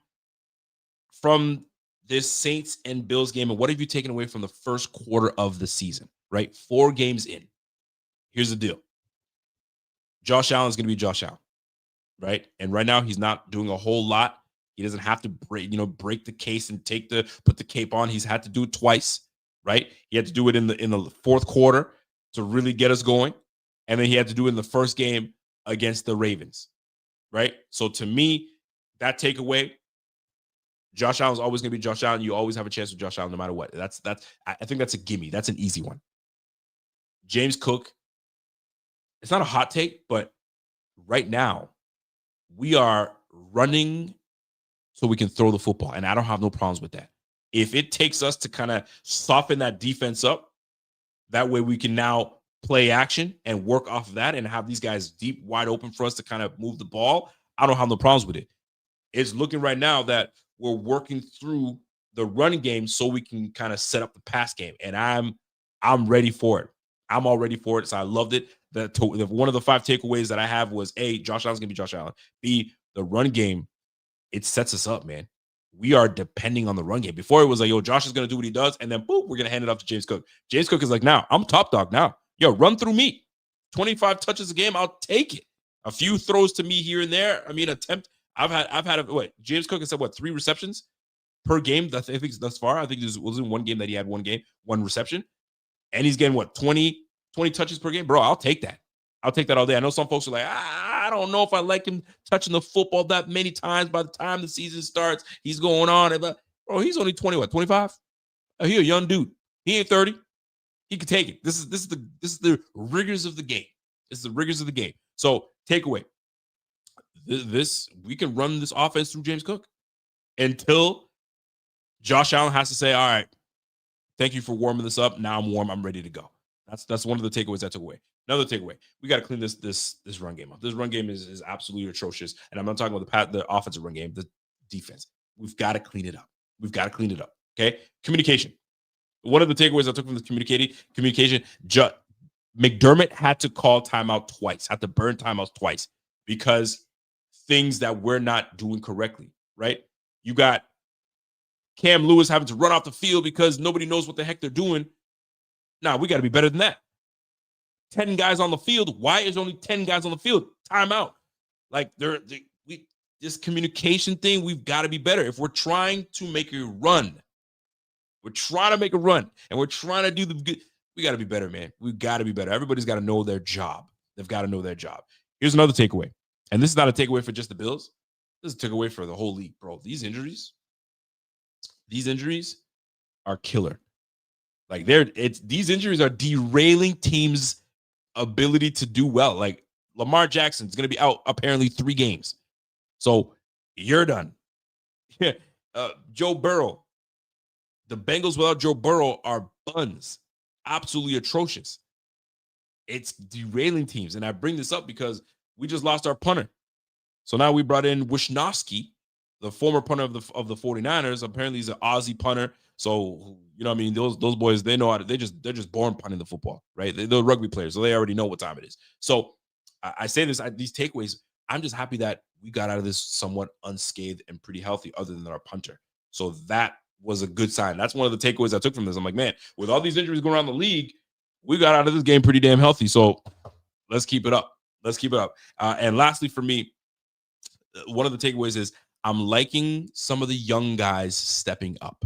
this Saints and Bills game, and what have you taken away from the first quarter of the season, right? 4 games in. Here's the deal. Josh Allen is going to be Josh Allen, right? And right now he's not doing a whole lot. He doesn't have to break the case and put the cape on. He's had to do it twice, right? He had to do it in the fourth quarter to really get us going. And then he had to do it in the first game against the Ravens, right? So to me, that takeaway, Josh Allen is always going to be Josh Allen. You always have a chance with Josh Allen no matter what. I think that's a gimme. That's an easy one. James Cook, it's not a hot take, but right now we are running so we can throw the football, and I don't have no problems with that. If it takes us to kind of soften that defense up, that way we can now play action and work off of that and have these guys deep, wide open for us to kind of move the ball, I don't have no problems with it. It's looking right now that we're working through the running game so we can kind of set up the pass game, and I'm ready for it. I'm all ready for it, so I loved it. One of the 5 takeaways that I have was, A, Josh Allen's going to be Josh Allen. B, the run game, it sets us up, man. We are depending on the run game. Before it was like, yo, Josh is going to do what he does, and then, boom, we're going to hand it off to James Cook. James Cook is like, now, I'm top dog now. Yo, run through me. 25 touches a game, I'll take it. A few throws to me here and there. I mean, I've had James Cook has said, 3 receptions per game, I think thus far. I think there was in one game that he had one reception. And he's getting 20 touches per game. Bro, I'll take that. I'll take that all day. I know some folks are like, I don't know if I like him touching the football that many times. By the time the season starts, he's going on. Bro, he's only 25? He a young dude. He ain't 30. He can take it. This is the rigors of the game. This is the rigors of the game. So takeaway. we can run this offense through James Cook until Josh Allen has to say, all right, thank you for warming this up. Now I'm warm. I'm ready to go. That's one of the takeaways I took away. Another takeaway: we got to clean this run game up. This run game is absolutely atrocious, and I'm not talking about the offensive run game, the defense. We've got to clean it up. We've got to clean it up. Okay, communication. One of the takeaways I took from this communication. McDermott had to call timeout twice. Had to burn timeouts twice because things that we're not doing correctly. Right? You got Cam Lewis having to run off the field because nobody knows what the heck they're doing. Nah, we got to be better than that. 10 guys on the field. Why is only 10 guys on the field? Timeout. Like this communication thing, we've got to be better. If we're trying to make a run, and we're trying to do the good, we got to be better, man. We got to be better. Everybody's got to know their job. They've got to know their job. Here's another takeaway. And this is not a takeaway for just the Bills. This is a takeaway for the whole league, bro. These injuries are killer. Like these injuries are derailing teams' ability to do well. Like Lamar Jackson is going to be out apparently 3 games. So you're done. Joe Burrow. The Bengals without Joe Burrow are buns. Absolutely atrocious. It's derailing teams. And I bring this up because we just lost our punter. So now we brought in Wisnowski, the former punter of the 49ers. Apparently he's an Aussie punter. So, you know what I mean? Those boys, they know how to, they're just born punting the football, right? They're rugby players, so they already know what time it is. So I say this, these takeaways, I'm just happy that we got out of this somewhat unscathed and pretty healthy other than our punter. So that was a good sign. That's one of the takeaways I took from this. I'm like, man, with all these injuries going around the league, we got out of this game pretty damn healthy. So let's keep it up. And lastly, for me, one of the takeaways is I'm liking some of the young guys stepping up.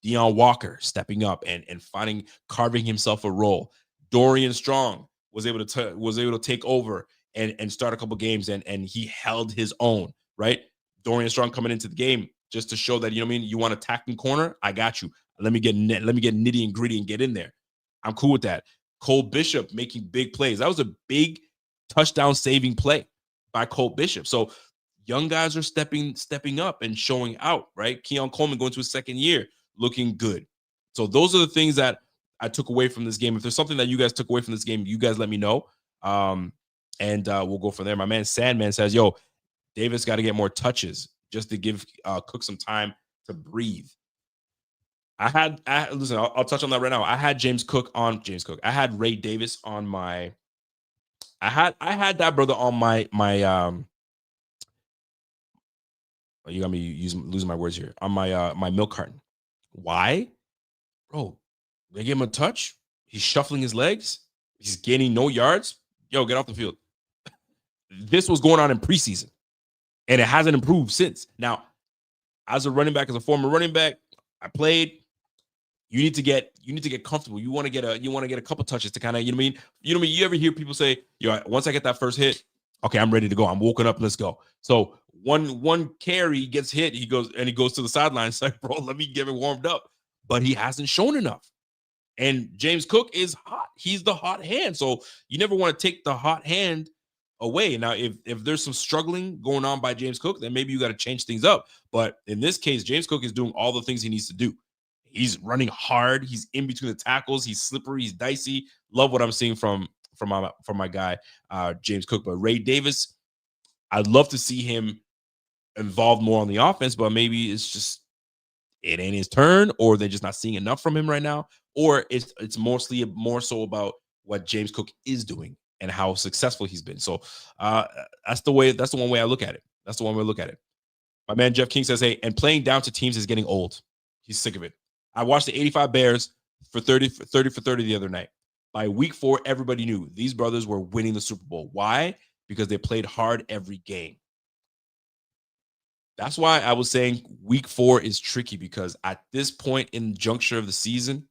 Deion Walker stepping up and carving himself a role. Dorian Strong was able to take over and start a couple games and he held his own, right? Dorian Strong coming into the game just to show that, you know what I mean, you want attacking corner, I got you. Let me get nitty and gritty and get in there. I'm cool with that. Cole Bishop making big plays. That was a big touchdown saving play by Cole Bishop. So young guys are stepping up and showing out, right? Keon Coleman going to his second year, looking good. So those are the things that I took away from this game. If there's something that you guys took away from this game, you guys let me know. And we'll go from there. My man Sandman says, yo, Davis got to get more touches just to give Cook some time to breathe. Listen, I'll touch on that right now. I had James Cook. I had Ray Davis on my. I had that brother on my. You got me losing my words here. On my milk carton. Why, bro? They gave him a touch. He's shuffling his legs. He's gaining no yards. Yo, get off the field. This was going on in preseason, and it hasn't improved since. Now, as a running back, as a former running back, I played. You need to get comfortable. You want to get a couple touches to kind of, you know what I mean? You know what I mean? You ever hear people say, yo, once I get that first hit, okay, I'm ready to go. I'm woken up. Let's go. So one carry gets hit. He goes to the sideline. It's like, bro, let me get it warmed up. But he hasn't shown enough. And James Cook is hot. He's the hot hand. So you never want to take the hot hand away. Now, if there's some struggling going on by James Cook, then maybe you got to change things up. But in this case, James Cook is doing all the things he needs to do. He's running hard. He's in between the tackles. He's slippery. He's dicey. Love what I'm seeing from my guy, James Cook. But Ray Davis, I'd love to see him involved more on the offense, but maybe it's just it ain't his turn, or they're just not seeing enough from him right now, or it's mostly more so about what James Cook is doing and how successful he's been. So that's the one way I look at it. My man Jeff King says, hey, and playing down to teams is getting old. He's sick of it. I watched the 85 Bears for 30 for 30 the other night. By week 4, everybody knew these brothers were winning the Super Bowl. Why? Because they played hard every game. That's why I was saying week 4 is tricky, because at this point in the juncture of the season,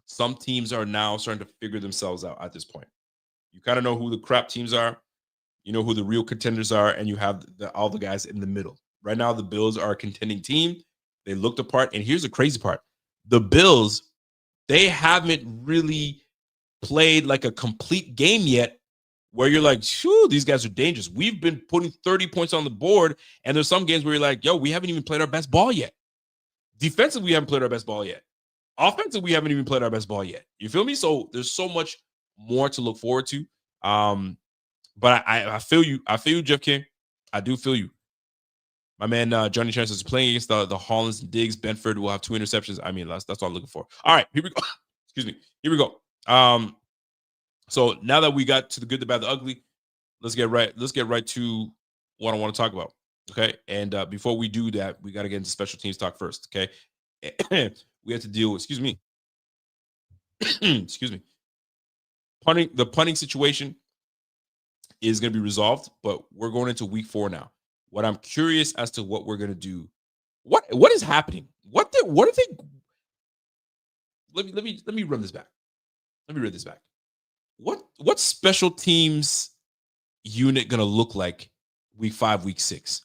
some teams are now starting to figure themselves out at this point. You kind of know who the crap teams are. You know who the real contenders are, and you have all the guys in the middle. Right now, the Bills are a contending team. They looked apart. And here's the crazy part. The Bills, they haven't really played like a complete game yet where you're like, shoo, these guys are dangerous. We've been putting 30 points on the board, and there's some games where you're like, yo, we haven't even played our best ball yet. Defensively, we haven't played our best ball yet. Offensively, we haven't even played our best ball yet. You feel me? So there's so much more to look forward to. But I feel you. I feel you, Jeff King. I do feel you. My man Johnny Chance is playing against the Hollands and Diggs. Benford will have 2 interceptions. I mean, that's what I'm looking for. All right, here we go. Excuse me. Here we go. So now that we got to the good, the bad, the ugly, let's get right to what I want to talk about. Okay. And before we do that, we got to get into special teams talk first. Okay. We have to deal with, excuse me. Excuse me. The punting situation is going to be resolved, but we're going into week 4 now. What I'm curious as to what we're going to do. What is happening? What are they? Let me run this back. Let me read this back. What special teams unit going to look like week 5, week 6?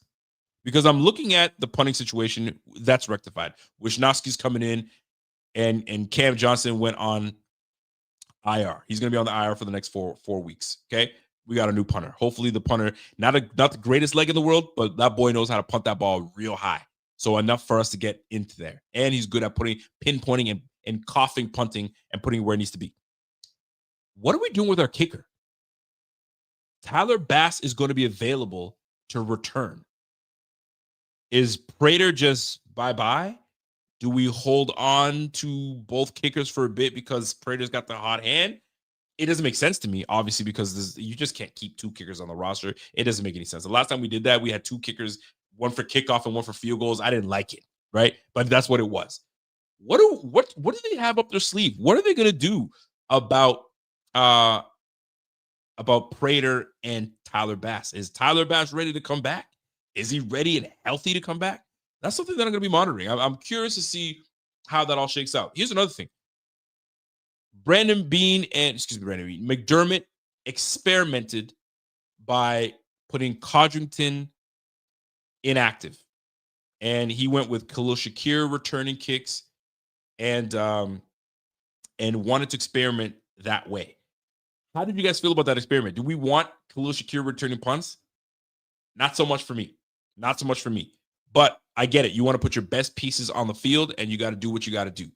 Because I'm looking at the punting situation that's rectified. Wisnowski's coming in, and Cam Johnson went on IR. He's going to be on the IR for the next four weeks. Okay, we got a new punter. Hopefully, the punter not the greatest leg in the world, but that boy knows how to punt that ball real high. So enough for us to get into there, and he's good at pinpointing and coughing punting and putting it where it needs to be. What are we doing with our kicker? Tyler Bass is going to be available to return. Is Prater just bye-bye? Do we hold on to both kickers for a bit because Prater's got the hot hand? It doesn't make sense to me, obviously, because you just can't keep 2 kickers on the roster. It doesn't make any sense. The last time we did that, we had 2 kickers, one for kickoff and one for field goals. I didn't like it, right? But that's what it was. What do they have up their sleeve? What are they going to do about Prater and Tyler Bass? Is Tyler Bass ready to come back? Is he ready and healthy to come back? That's something that I'm going to be monitoring. I'm curious to see how that all shakes out. Here's another thing. McDermott experimented by putting Codrington inactive. And he went with Khalil Shakir returning kicks and wanted to experiment that way. How did you guys feel about that experiment? Do we want Khalil Shakir returning punts? Not so much for me. Not so much for me. But I get it. You want to put your best pieces on the field, and you got to do what you got to do.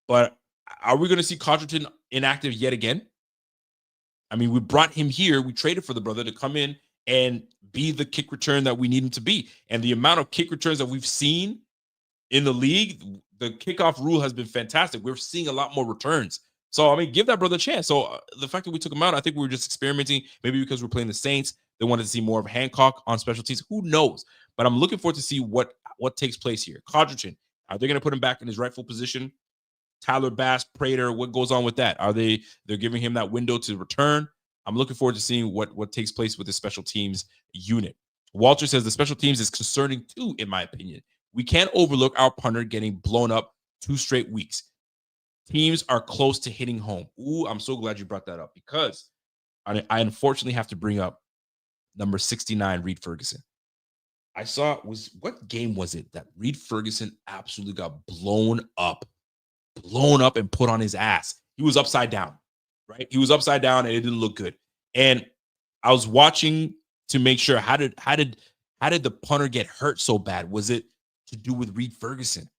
But are we going to see Codrington inactive yet again? I mean, we brought him here. We traded for the brother to come in and be the kick return that we need him to be. And the amount of kick returns that we've seen in the league, the kickoff rule has been fantastic. We're seeing a lot more returns. So, I mean, give that brother a chance. So the fact that we took him out, I think we were just experimenting, maybe because we're playing the Saints. They wanted to see more of Hancock on special teams. Who knows? But I'm looking forward to see what takes place here. Codrington, are they going to put him back in his rightful position? Tyler Bass, Prater, what goes on with that? They're giving him that window to return? I'm looking forward to seeing what takes place with the special teams unit. Walter says the special teams is concerning too, in my opinion. We can't overlook our punter getting blown up 2 straight weeks. Teams are close to hitting home. Ooh, I'm so glad you brought that up because I unfortunately have to bring up number 69, Reed Ferguson. I saw what game was it that Reed Ferguson absolutely got blown up and put on his ass. He was upside down, right? He was upside down and it didn't look good. And I was watching to make sure how did the punter get hurt so bad? Was it to do with Reed Ferguson?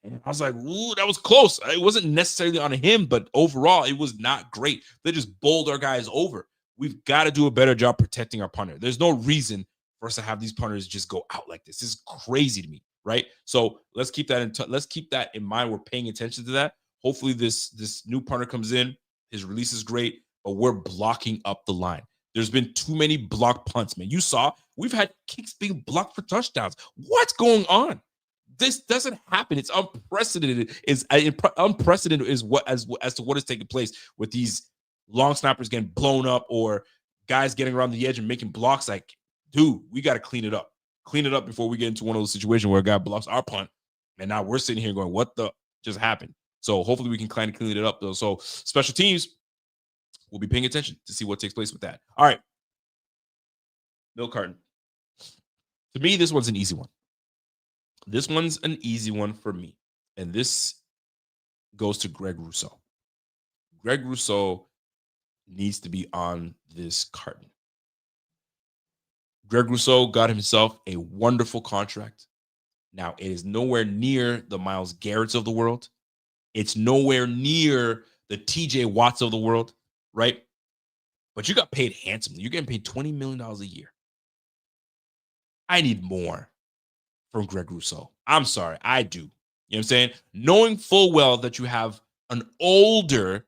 And I was like, ooh, that was close. It wasn't necessarily on him, but overall, it was not great. They just bowled our guys over. We've got to do a better job protecting our punter. There's no reason for us to have these punters just go out like this. This is crazy to me, right? So let's keep that in mind. We're paying attention to that. Hopefully, this new punter comes in. His release is great, but we're blocking up the line. There's been too many blocked punts, man. You saw we've had kicks being blocked for touchdowns. What's going on? This doesn't happen. It's unprecedented. Unprecedented is as to what is taking place with these long snappers getting blown up or guys getting around the edge and making blocks. Like, dude, we got to clean it up. Clean it up before we get into one of those situations where a guy blocks our punt, and now we're sitting here going, "What the just happened?" So hopefully we can kind of clean it up, though. So special teams, we'll be paying attention to see what takes place with that. All right, milk carton. To me, this one's an easy one. This one's an easy one for me. And this goes to Greg Russo. Greg Russo needs to be on this carton. Greg Rousseau got himself a wonderful contract. Now, it is nowhere near the Myles Garretts of the world. It's nowhere near the TJ Watts of the world, right? But you got paid handsomely. You're getting paid $20 million a year. I need more from Greg Rousseau. I'm sorry, I do. You know what I'm saying? Knowing full well that you have an older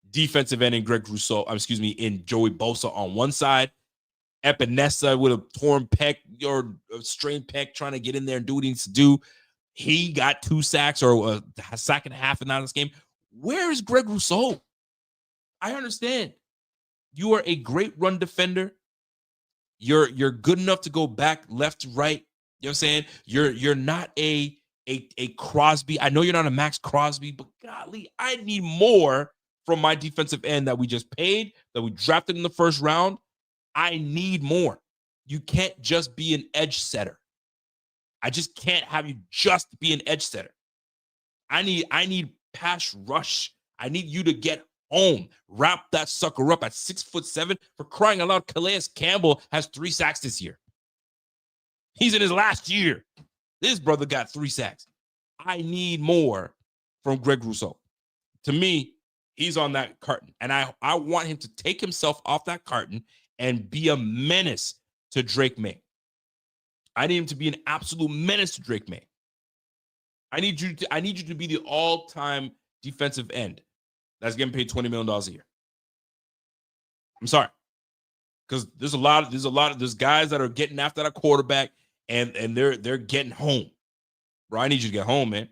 defensive end in Greg Rousseau, in Joey Bosa on one side, Epinesa with a torn pec or a strained pec trying to get in there and do what he needs to do. He got 2 sacks or a sack and a half in this game. Where is Greg Rousseau? I understand. You are a great run defender. You're good enough to go back left to right. You know what I'm saying? You're not a Crosby. I know you're not a Max Crosby, but golly, I need more from my defensive end that we just paid, that we drafted in the first round. I need more. You can't just be an edge setter. I just can't have you just be an edge setter. I need pass rush. I need you to get home. Wrap that sucker up at 6'7". For crying out loud, Calais Campbell has 3 sacks this year. He's in his last year. This brother got 3 sacks. I need more from Greg Rousseau. To me, he's on that carton. And I want him to take himself off that carton and be a menace to Drake May. I need him to be an absolute menace to Drake May. I need you to be the all-time defensive end that's getting paid $20 million a year. I'm sorry. Because there's guys that are getting after that quarterback and they're getting home. Bro, I need you to get home, man.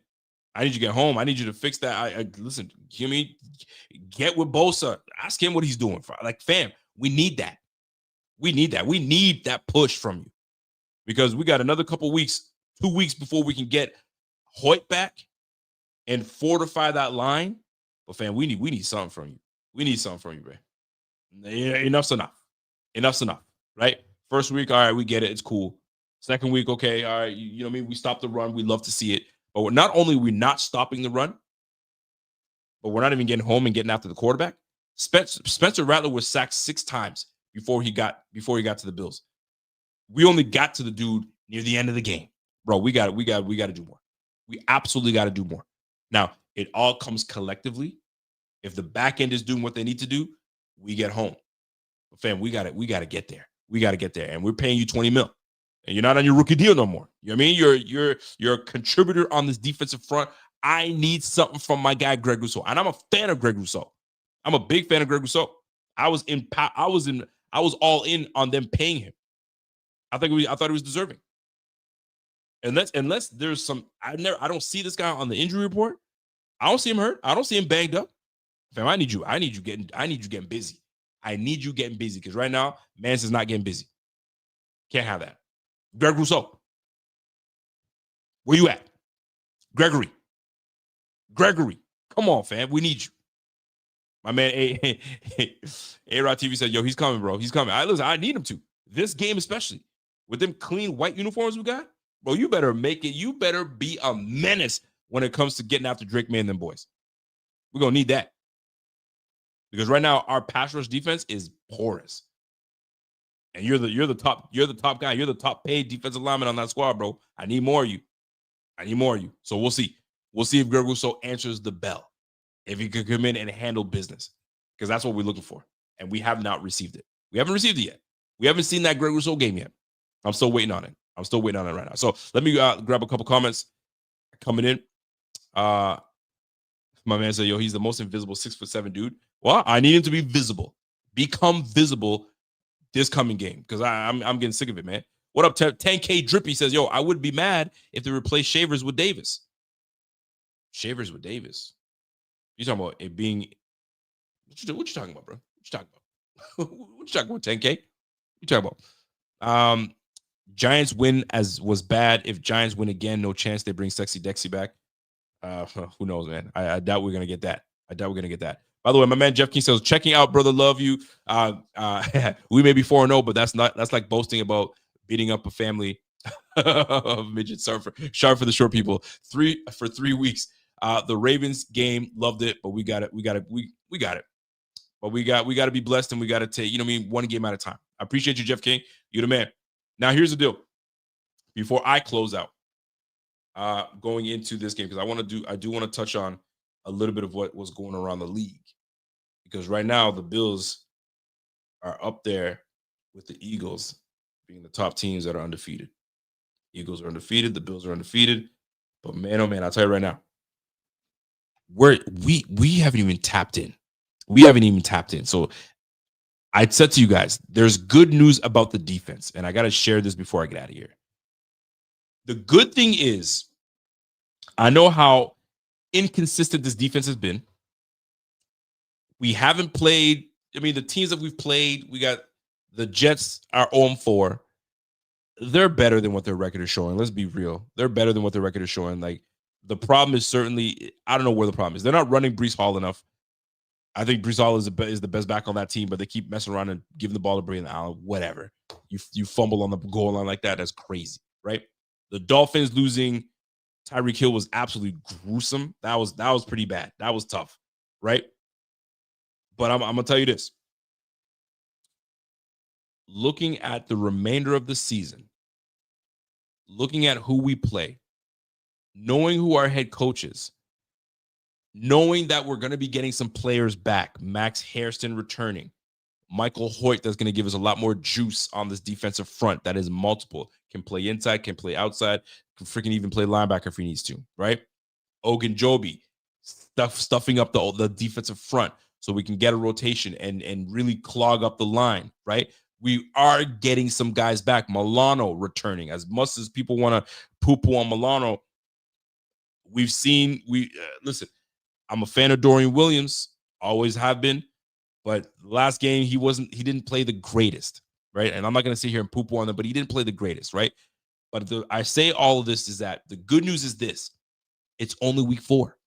I need you to get home. I need you to fix that. Listen, Jimmy, get with Bosa. Ask him what he's doing. Fam, we need that. We need that. We need that push from you. Because we got another couple weeks, 2 weeks before we can get Hoyt back and fortify that line. But fam, we need something from you. We need something from you, bro. Yeah, enough's enough. Enough's enough, right? First week, all right, we get it. It's cool. Second week, okay, all right, you know what I mean? We stopped the run. We love to see it. But not only are we not stopping the run, but we're not even getting home and getting after the quarterback. Spencer Rattler was sacked 6 times before he got to the Bills. We only got to the dude near the end of the game. Bro, we got to do more. We absolutely got to do more. Now, it all comes collectively. If the back end is doing what they need to do, we get home. But fam, we got to get there. We got to get there. And we're paying you $20 million. And you're not on your rookie deal no more. You know what I mean? You're a contributor on this defensive front. I need something from my guy Greg Rousseau. And I'm a fan of Greg Rousseau. I'm a big fan of Greg Rousseau. I was all in on them paying him. I thought he was deserving. Unless there's some, I don't see this guy on the injury report. I don't see him hurt. I don't see him banged up. Fam, I need you getting busy. I need you getting busy because right now, Mance is not getting busy. Can't have that. Greg Rousseau, where you at? Gregory, come on, fam. We need you. My man, A-Rod TV said, yo, he's coming, bro. He's coming. I need him to. This game especially. With them clean white uniforms we got, bro, you better make it. You better be a menace when it comes to getting after Drake May and them boys. We're going to need that. Because right now, our pass rush defense is porous. And you're the top guy. You're the top paid defensive lineman on that squad, bro. I need more of you. So we'll see. We'll see if Greg Rousseau answers the bell. If he could come in and handle business. Because that's what we're looking for. And we have not received it. We haven't received it yet. We haven't seen that Greg Rousseau game yet. I'm still waiting on it. Right now. So let me grab a couple comments coming in. My man said, yo, he's the most invisible 6'7" dude. Well, I need him to be visible. Become visible this coming game because I'm getting sick of it, man. What up, 10K Drippy says, yo, I would be mad if they replace Shavers with Davis. Shavers with Davis? You talking about it being... What you talking about, bro? What you talking about, 10K? What you talking about? Giants win as was bad. If Giants win again, no chance they bring Sexy Dexy back. Who knows, man? I doubt we're gonna get that. By the way, my man Jeff King says, checking out, brother. Love you. We may be 4-0, but that's like boasting about beating up a family of midgets. Sorry for the short people. 3 weeks. The Ravens game, loved it, but we got it. But we got to be blessed, and we got to take, one game at a time. I appreciate you, Jeff King. You're the man. Now, here's the deal. Before I close out, going into this game, because I do want to touch on a little bit of what was going around the league, because right now the Bills are up there with the Eagles being the top teams that are undefeated. Eagles are undefeated, the Bills are undefeated, but man, oh man, I'll tell you right now, we haven't even tapped in. We haven't even tapped in. So I said to you guys, there's good news about the defense, and I got to share this before I get out of here. The good thing is, I know how inconsistent this defense has been. We haven't played. The teams that we've played, we got the Jets are 0-4. They're better than what their record is showing. Let's be real. They're better than what their record is showing. Like, the problem is certainly, I don't know where the problem is. They're not running Breece Hall enough. I think Breece Hall is the best back on that team, but they keep messing around and giving the ball to Braylon Allen. Whatever. You fumble on the goal line like that. That's crazy, right? The Dolphins losing Tyreek Hill was absolutely gruesome. That was pretty bad. That was tough, right? But I'm gonna tell you this. Looking at the remainder of the season, looking at who we play, knowing who our head coach is, knowing that we're going to be getting some players back, Max Hairston returning, Michael Hoyt that's going to give us a lot more juice on this defensive front that is multiple, can play inside, can play outside, can freaking even play linebacker if he needs to, right? Ogunjobi, stuffing up the defensive front so we can get a rotation and really clog up the line, right? We are getting some guys back. Milano returning. As much as people want to poo-poo on Milano, we've seen, listen, I'm a fan of Dorian Williams, always have been, but last game he didn't play the greatest, right? And I'm not going to sit here and poo-poo on them, but he didn't play the greatest, right? But I say all of this is that the good news is this: it's only week 4.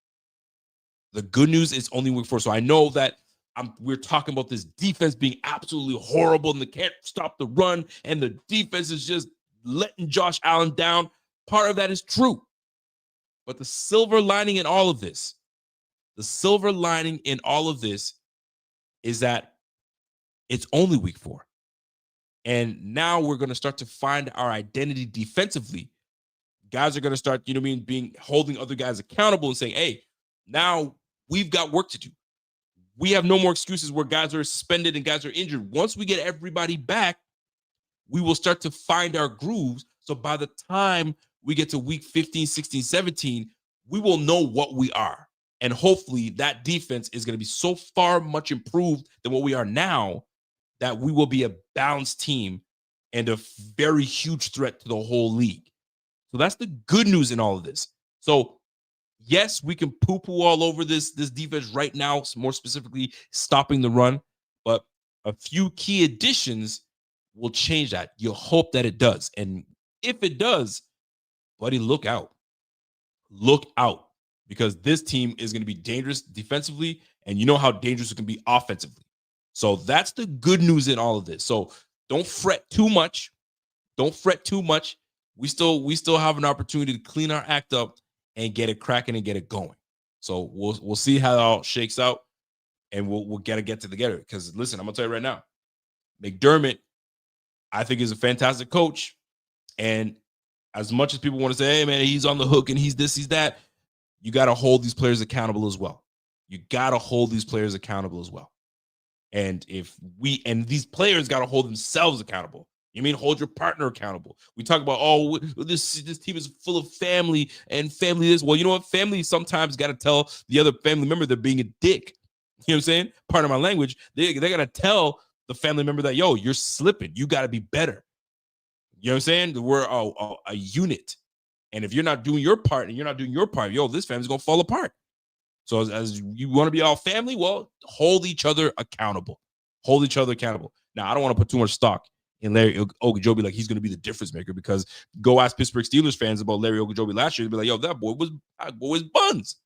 The good news is only week 4. So I know that we're talking about this defense being absolutely horrible and they can't stop the run and the defense is just letting Josh Allen down. Part of that is true. But the silver lining in all of this, is that it's only week 4. And now we're going to start to find our identity defensively. Guys are going to start, holding other guys accountable and saying, hey, now we've got work to do. We have no more excuses where guys are suspended and guys are injured. Once we get everybody back, we will start to find our grooves. So by the time we get to week 15, 16, 17, we will know what we are. And hopefully that defense is going to be so far much improved than what we are now that we will be a balanced team and a very huge threat to the whole league. So that's the good news in all of this. So yes, we can poo-poo all over this defense right now, more specifically stopping the run, but a few key additions will change that. You hope that it does. And if it does, buddy, look out. Look out, because this team is going to be dangerous defensively, and you know how dangerous it can be offensively. So that's the good news in all of this. So don't fret too much. Don't fret too much. We still have an opportunity to clean our act up and get it cracking and get it going. So we'll see how it all shakes out, and we'll get it together. Because listen, I'm gonna tell you right now, McDermott, I think, is a fantastic coach. And as much as people want to say, hey man, he's on the hook and he's this, he's that, you got to hold these players accountable as well. And these players got to hold themselves accountable. Hold your partner accountable. We talk about, this team is full of family and family this. Well, you know what? Family sometimes got to tell the other family member they're being a dick. You know what I'm saying? Part of my language. They got to tell the family member that, yo, you're slipping. You got to be better. You know what I'm saying? We're a unit. And if you're not doing your part and you're not doing your part, yo, this family's going to fall apart. So as you want to be all family, well, hold each other accountable. Now, I don't want to put too much stock in Larry Ogunjobi like he's going to be the difference maker, because go ask Pittsburgh Steelers fans about Larry Ogunjobi last year. They'll be like, yo, that boy was buns.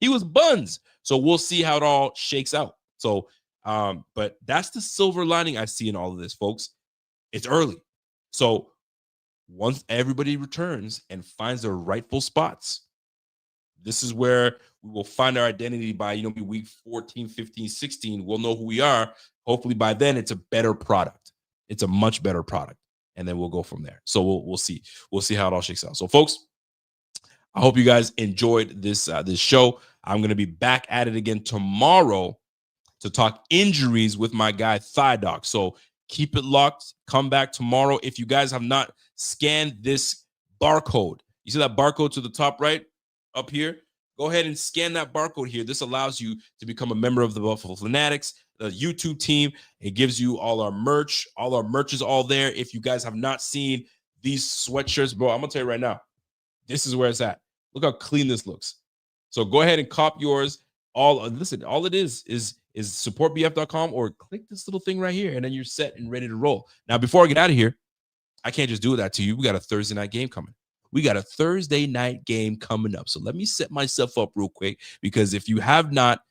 He was buns. So we'll see how it all shakes out. So, but that's the silver lining I see in all of this, folks. It's early. So once everybody returns and finds their rightful spots, This is where we will find our identity by, week 14, 15, 16. We'll know who we are. Hopefully by then it's a better product. It's a much better product. And then we'll go from there. So we'll see. We'll see how it all shakes out. So folks, I hope you guys enjoyed this show. I'm going to be back at it again tomorrow to talk injuries with my guy Thigh Doc. So keep it locked. Come back tomorrow. If you guys have not scanned this barcode, you see that barcode to the top right up here? Go ahead and scan that barcode here. This allows you to become a member of the Buffalo Fanatics, the YouTube team. It gives you all our merch. All our merch is all there. If you guys have not seen these sweatshirts, bro, I'm going to tell you right now, this is where it's at. Look how clean this looks. So go ahead and cop yours. All it is supportbf.com, or click this little thing right here, and then you're set and ready to roll. Now, before I get out of here, I can't just do that to you. We got a Thursday night game coming. So let me set myself up real quick, because if you have not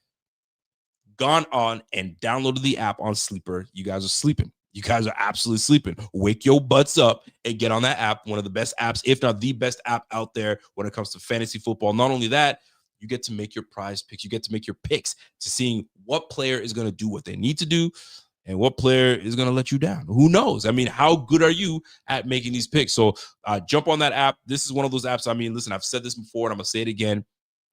gone on and downloaded the app on Sleeper, you guys are sleeping. You guys are absolutely sleeping. Wake your butts up and get on that app. One of the best apps, if not the best app out there when it comes to fantasy football. Not only that, you get to make your prize picks. You get to make your picks to seeing what player is going to do what they need to do and what player is going to let you down. Who knows? I mean, how good are you at making these picks? So jump on that app. This is one of those apps. I mean, listen, I've said this before, and I'm going to say it again.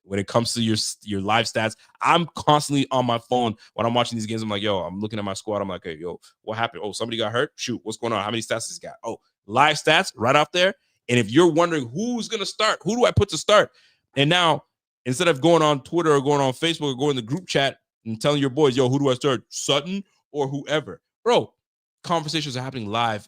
When it comes to your live stats, I'm constantly on my phone when I'm watching these games. I'm like, yo, I'm looking at my squad. I'm like, hey, yo, what happened? Oh, somebody got hurt? Shoot, what's going on? How many stats has he got? Oh, live stats right out there. And if you're wondering who's going to start, who do I put to start? And now, instead of going on Twitter or going on Facebook or going in the group chat and telling your boys, yo, who do I start? Sutton or whoever. Bro, conversations are happening live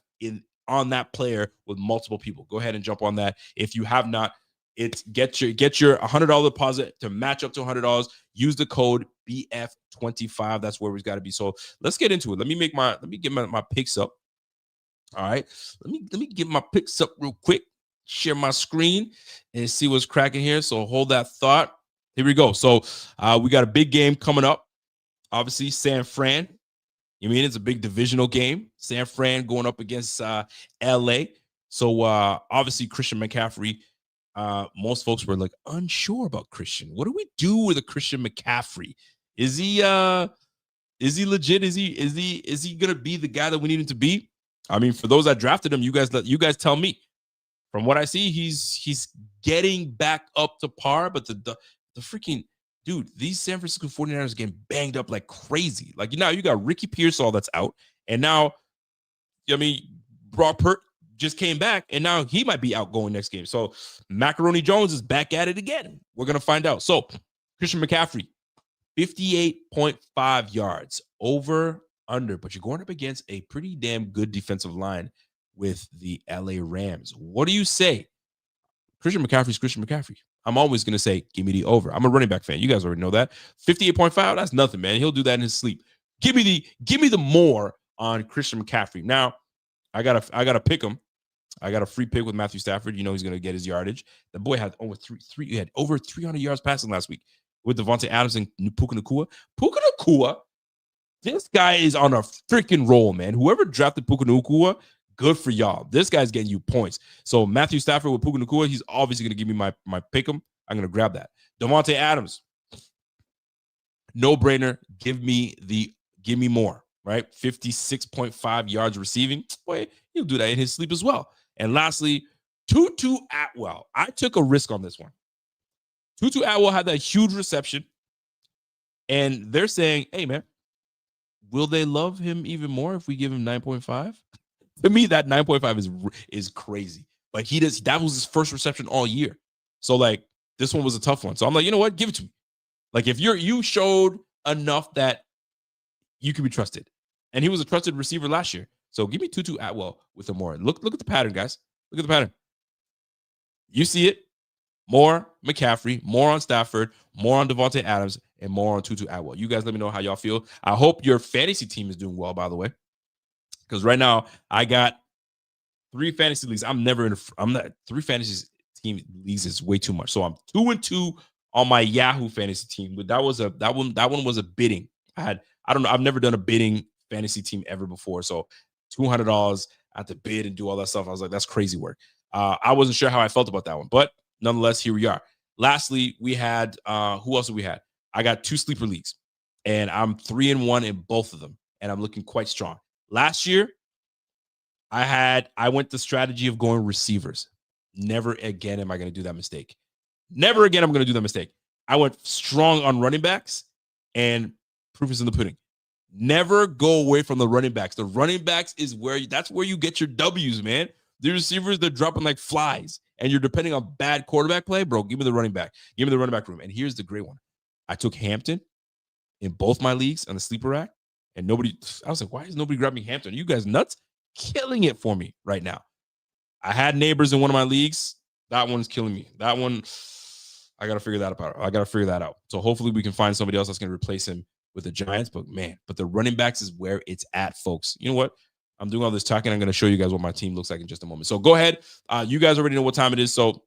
on that player with multiple people. Go ahead and jump on that. If you have not, it's get your $100 deposit to match up to $100. Use the code BF25. That's where we've got to be. So let's get into it. Let me get my picks up. All right. Let me get my picks up real quick. Share my screen and see what's cracking here. So hold that thought. Here we go. So we got a big game coming up. Obviously, San Fran. You mean it's a big divisional game. San Fran going up against LA. So obviously Christian McCaffrey. Most folks were like unsure about Christian. What do we do with a Christian McCaffrey? Is he legit? Is he gonna be the guy that we need him to be? I mean, for those that drafted him, you guys tell me. From what I see, he's getting back up to par, but the freaking dude, these San Francisco 49ers are getting banged up like crazy. Like, now you got Ricky Pearsall that's out, and now, I mean, Brock Purt just came back, and now he might be out going next game. So Macaroni Jones is back at it again. We're gonna find out. So Christian McCaffrey, 58.5 yards over under, but you're going up against a pretty damn good defensive line with the LA Rams. What do you say? Christian McCaffrey's Christian McCaffrey. I'm always going to say, give me the over. I'm a running back fan. You guys already know that. 58.5, that's nothing, man. He'll do that in his sleep. Give me the more on Christian McCaffrey. Now, I gotta pick him. I got a free pick with Matthew Stafford. You know he's going to get his yardage. The boy had over 300 yards passing last week with Devontae Adams and Puka Nacua. Puka Nacua, this guy is on a freaking roll, man. Whoever drafted Puka Nacua, good for y'all. This guy's getting you points. So Matthew Stafford with Puka Nacua, he's obviously going to give me my pick 'em. I'm going to grab that. Devontae Adams, no brainer. Give me more, right? 56.5 yards receiving. Boy, he'll do that in his sleep as well. And lastly, Tutu Atwell. I took a risk on this one. Tutu Atwell had that huge reception, and they're saying, hey, man, will they love him even more if we give him 9.5? To me, that 9.5 is crazy. But that was his first reception all year. So, like, this one was a tough one. So I'm like, you know what? Give it to me. Like, if you showed enough that you can be trusted. And he was a trusted receiver last year. So give me Tutu Atwell with a more. Look at the pattern, guys. Look at the pattern. You see it. More McCaffrey, more on Stafford, more on Devontae Adams, and more on Tutu Atwell. You guys let me know how y'all feel. I hope your fantasy team is doing well, by the way. Because right now, I got 3 fantasy leagues. I'm not 3 fantasy team leagues is way too much. So I'm 2-2 on my Yahoo fantasy team. But that one was a bidding. I don't know. I've never done a bidding fantasy team ever before. So $200 I had to bid and do all that stuff. I was like, that's crazy work. I wasn't sure how I felt about that one, but nonetheless, here we are. lastly, we had who else did we had? I got 2 sleeper leagues, and I'm 3-1 in both of them, and I'm looking quite strong. Last year, I went the strategy of going receivers. Never again am I going to do that mistake. Never again I'm going to do that mistake. I went strong on running backs, and proof is in the pudding. Never go away from the running backs. The running backs is that's where you get your W's, man. The receivers, they're dropping like flies, and you're depending on bad quarterback play, bro. Give me the running back. Give me the running back room. And here's the great one. I took Hampton in both my leagues on the sleeper rack, and I was like, why is nobody grabbing Hampton? Are you guys nuts? Killing it for me right now. I had Neighbors in one of my leagues. That one's killing me. That one, I got to figure that out. So hopefully we can find somebody else that's going to replace him with the Giants. But man, the running backs is where it's at, folks. You know what? I'm doing all this talking. I'm going to show you guys what my team looks like in just a moment. So go ahead. You guys already know what time it is. So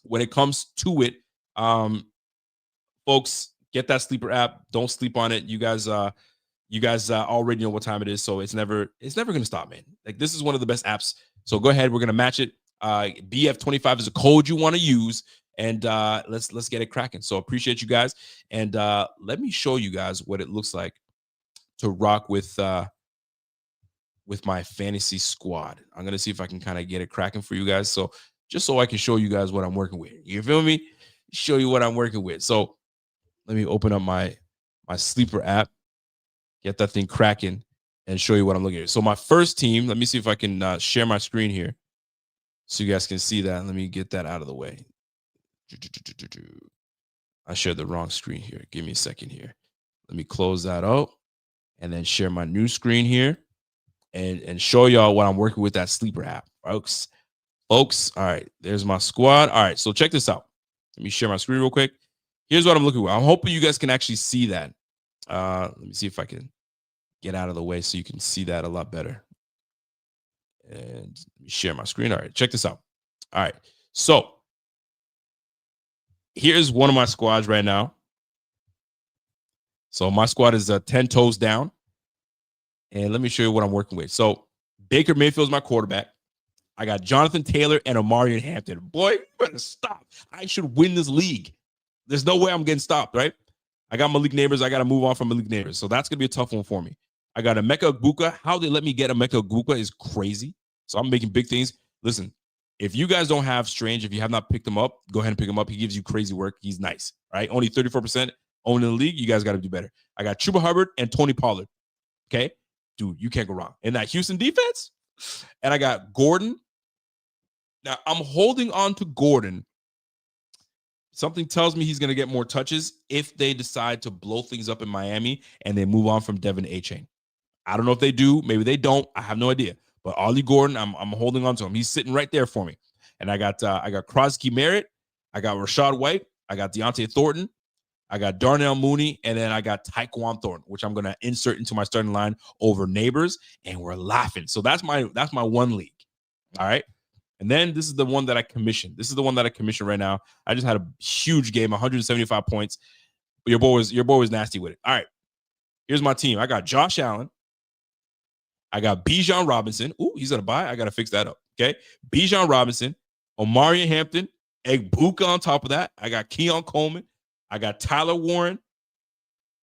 when it comes to it, folks, get that sleeper app. Don't sleep on it. You guys already know what time it is. So it's never going to stop, man. Like, this is one of the best apps. So go ahead. We're going to match it. BF25 is a code you want to use. And let's get it cracking. So appreciate you guys. And let me show you guys what it looks like to rock with my fantasy squad. I'm going to see if I can kind of get it cracking for you guys. So just so I can show you guys what I'm working with. You feel me? Show you what I'm working with. So let me open up my sleeper app, get that thing cracking, and show you what I'm looking at. So my first team, let me see if I can share my screen here so you guys can see that. Let me get that out of the way. I shared the wrong screen here. Give me a second here. Let me close that out and then share my new screen here and show y'all what I'm working with that sleeper app, folks. All right, there's my squad. All right, so check this out. Let me share my screen real quick. Here's what I'm looking for. I'm hoping you guys can actually see that. Let me see if I can get out of the way so you can see that a lot better. And let me share my screen. All right, check this out. All right, so here's one of my squads right now. So my squad is 10 toes down. And let me show you what I'm working with. So Baker Mayfield's my quarterback. I got Jonathan Taylor and Omarion Hampton. Boy, you better stop. I should win this league. There's no way I'm getting stopped, right? I got Malik Neighbors. I got to move on from Malik Neighbors. So that's going to be a tough one for me. I got Emeka Egbuka. How they let me get Emeka Egbuka is crazy. So I'm making big things. Listen, if you guys don't have Strange, if you have not picked him up, go ahead and pick him up. He gives you crazy work. He's nice, right? Only 34% owned in the league. You guys got to do better. I got Chuba Hubbard and Tony Pollard. Okay? Dude, you can't go wrong. In that Houston defense, and I got Gordon. Now, I'm holding on to Gordon. Something tells me he's going to get more touches if they decide to blow things up in Miami and they move on from Devin Achane. I don't know if they do. Maybe they don't. I have no idea. But Ollie Gordon, I'm holding on to him. He's sitting right there for me. And I got Crosby Merritt. I got Rashad White. I got Deontay Thornton. I got Darnell Mooney. And then I got Tyquan Thornton, which I'm going to insert into my starting line over Neighbors. And we're laughing. So that's my one league. All right. And then this is the one that I commissioned. This is the one that I commissioned right now. I just had a huge game, 175 points. But your boy was nasty with it. All right. Here's my team. I got Josh Allen. I got Bijan Robinson. Ooh, he's going to buy. I got to fix that up. Okay. Bijan Robinson, Omarion Hampton, Egbuka on top of that. I got Keon Coleman. I got Tyler Warren.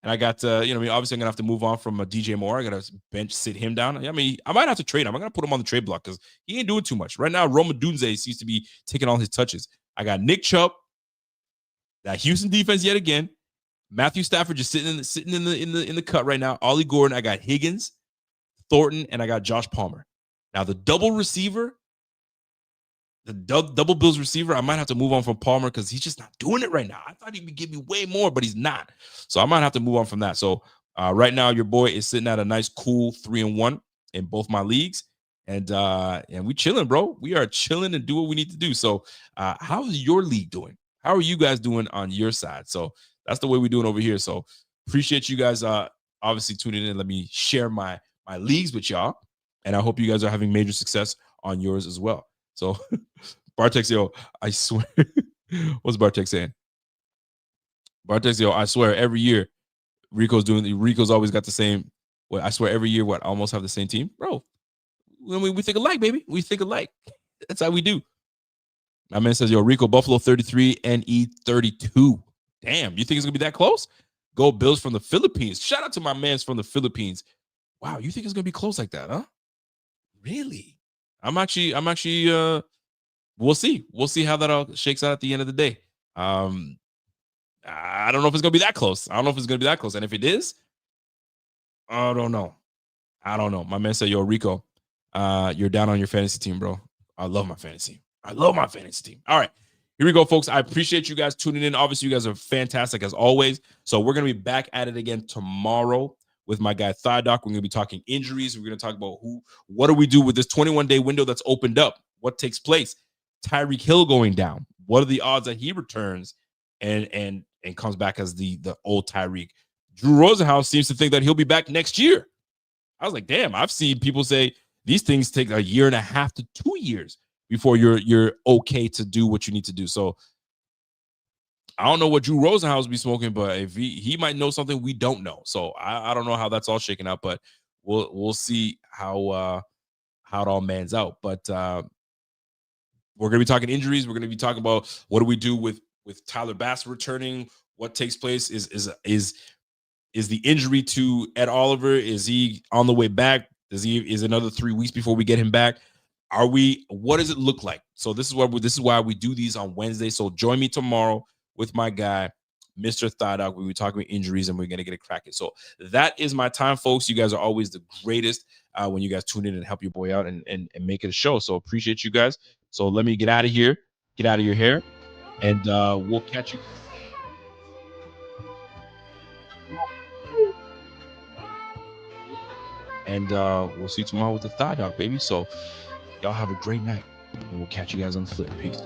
And I got, obviously I'm going to have to move on from DJ Moore. I got to bench sit him down. I mean, I might have to trade him. I'm going to put him on the trade block because he ain't doing too much. Right now, Roma Dunze seems to be taking all his touches. I got Nick Chubb, that Houston defense yet again. Matthew Stafford just sitting in the cut right now. Ollie Gordon. I got Higgins, Thornton, and I got Josh Palmer. Now, the double receiver, the double Bills receiver, I might have to move on from Palmer because he's just not doing it right now. I thought he would give me way more, but he's not. So I might have to move on from that. So right now, your boy is sitting at a nice, cool 3-1 in both my leagues. And we chilling, bro. We are chilling and do what we need to do. So how is your league doing? How are you guys doing on your side? So that's the way we're doing over here. So appreciate you guys obviously tuning in. Let me share my leagues with y'all. And I hope you guys are having major success on yours as well. So Bartek, yo, I swear. What's Bartek saying? Bartek, yo, I swear every year Rico's always got the same. I swear every year, almost have the same team, bro. We think alike, baby. We think alike. That's how we do. My man says, yo, Rico, Buffalo 33, NE 32. Damn, you think it's going to be that close? Go Bills from the Philippines. Shout out to my mans from the Philippines. Wow, you think it's going to be close like that, huh? Really? I'm actually, we'll see. We'll see how that all shakes out at the end of the day. I don't know if it's going to be that close. I don't know if it's going to be that close. And if it is, I don't know. I don't know. My man said, yo, Rico, you're down on your fantasy team, bro. I love my fantasy. I love my fantasy team. All right. Here we go, folks. I appreciate you guys tuning in. Obviously, you guys are fantastic as always. So we're going to be back at it again tomorrow with my guy Thigh Doc. We're going to be talking injuries. We're going to talk about what do we do with this 21-day window that's opened up? What takes place? Tyreek Hill going down. What are the odds that he returns and comes back as the old Tyreek? Drew Rosenhaus seems to think that he'll be back next year. I was like, damn, I've seen people say these things take a year and a half to 2 years before you're okay to do what you need to do. So I don't know what Drew Rosenhaus be smoking, but if he might know something we don't know. So I don't know how that's all shaken out, but we'll see how it all mans out. But we're gonna be talking injuries. We're gonna be talking about what do we do with Tyler Bass returning. What takes place is the injury to Ed Oliver? Is he on the way back? Is another 3 weeks before we get him back? What does it look like? So this is why we do these on Wednesday. So join me tomorrow with my guy, Mr. Thigh Dog. We'll be talking about injuries and we're gonna get it cracking. So that is my time, folks. You guys are always the greatest when you guys tune in and help your boy out and make it a show. So appreciate you guys. So let me get out of here, get out of your hair, and we'll catch you. And we'll see you tomorrow with the Thigh Dog, baby. So y'all have a great night. And we'll catch you guys on the flip. Peace.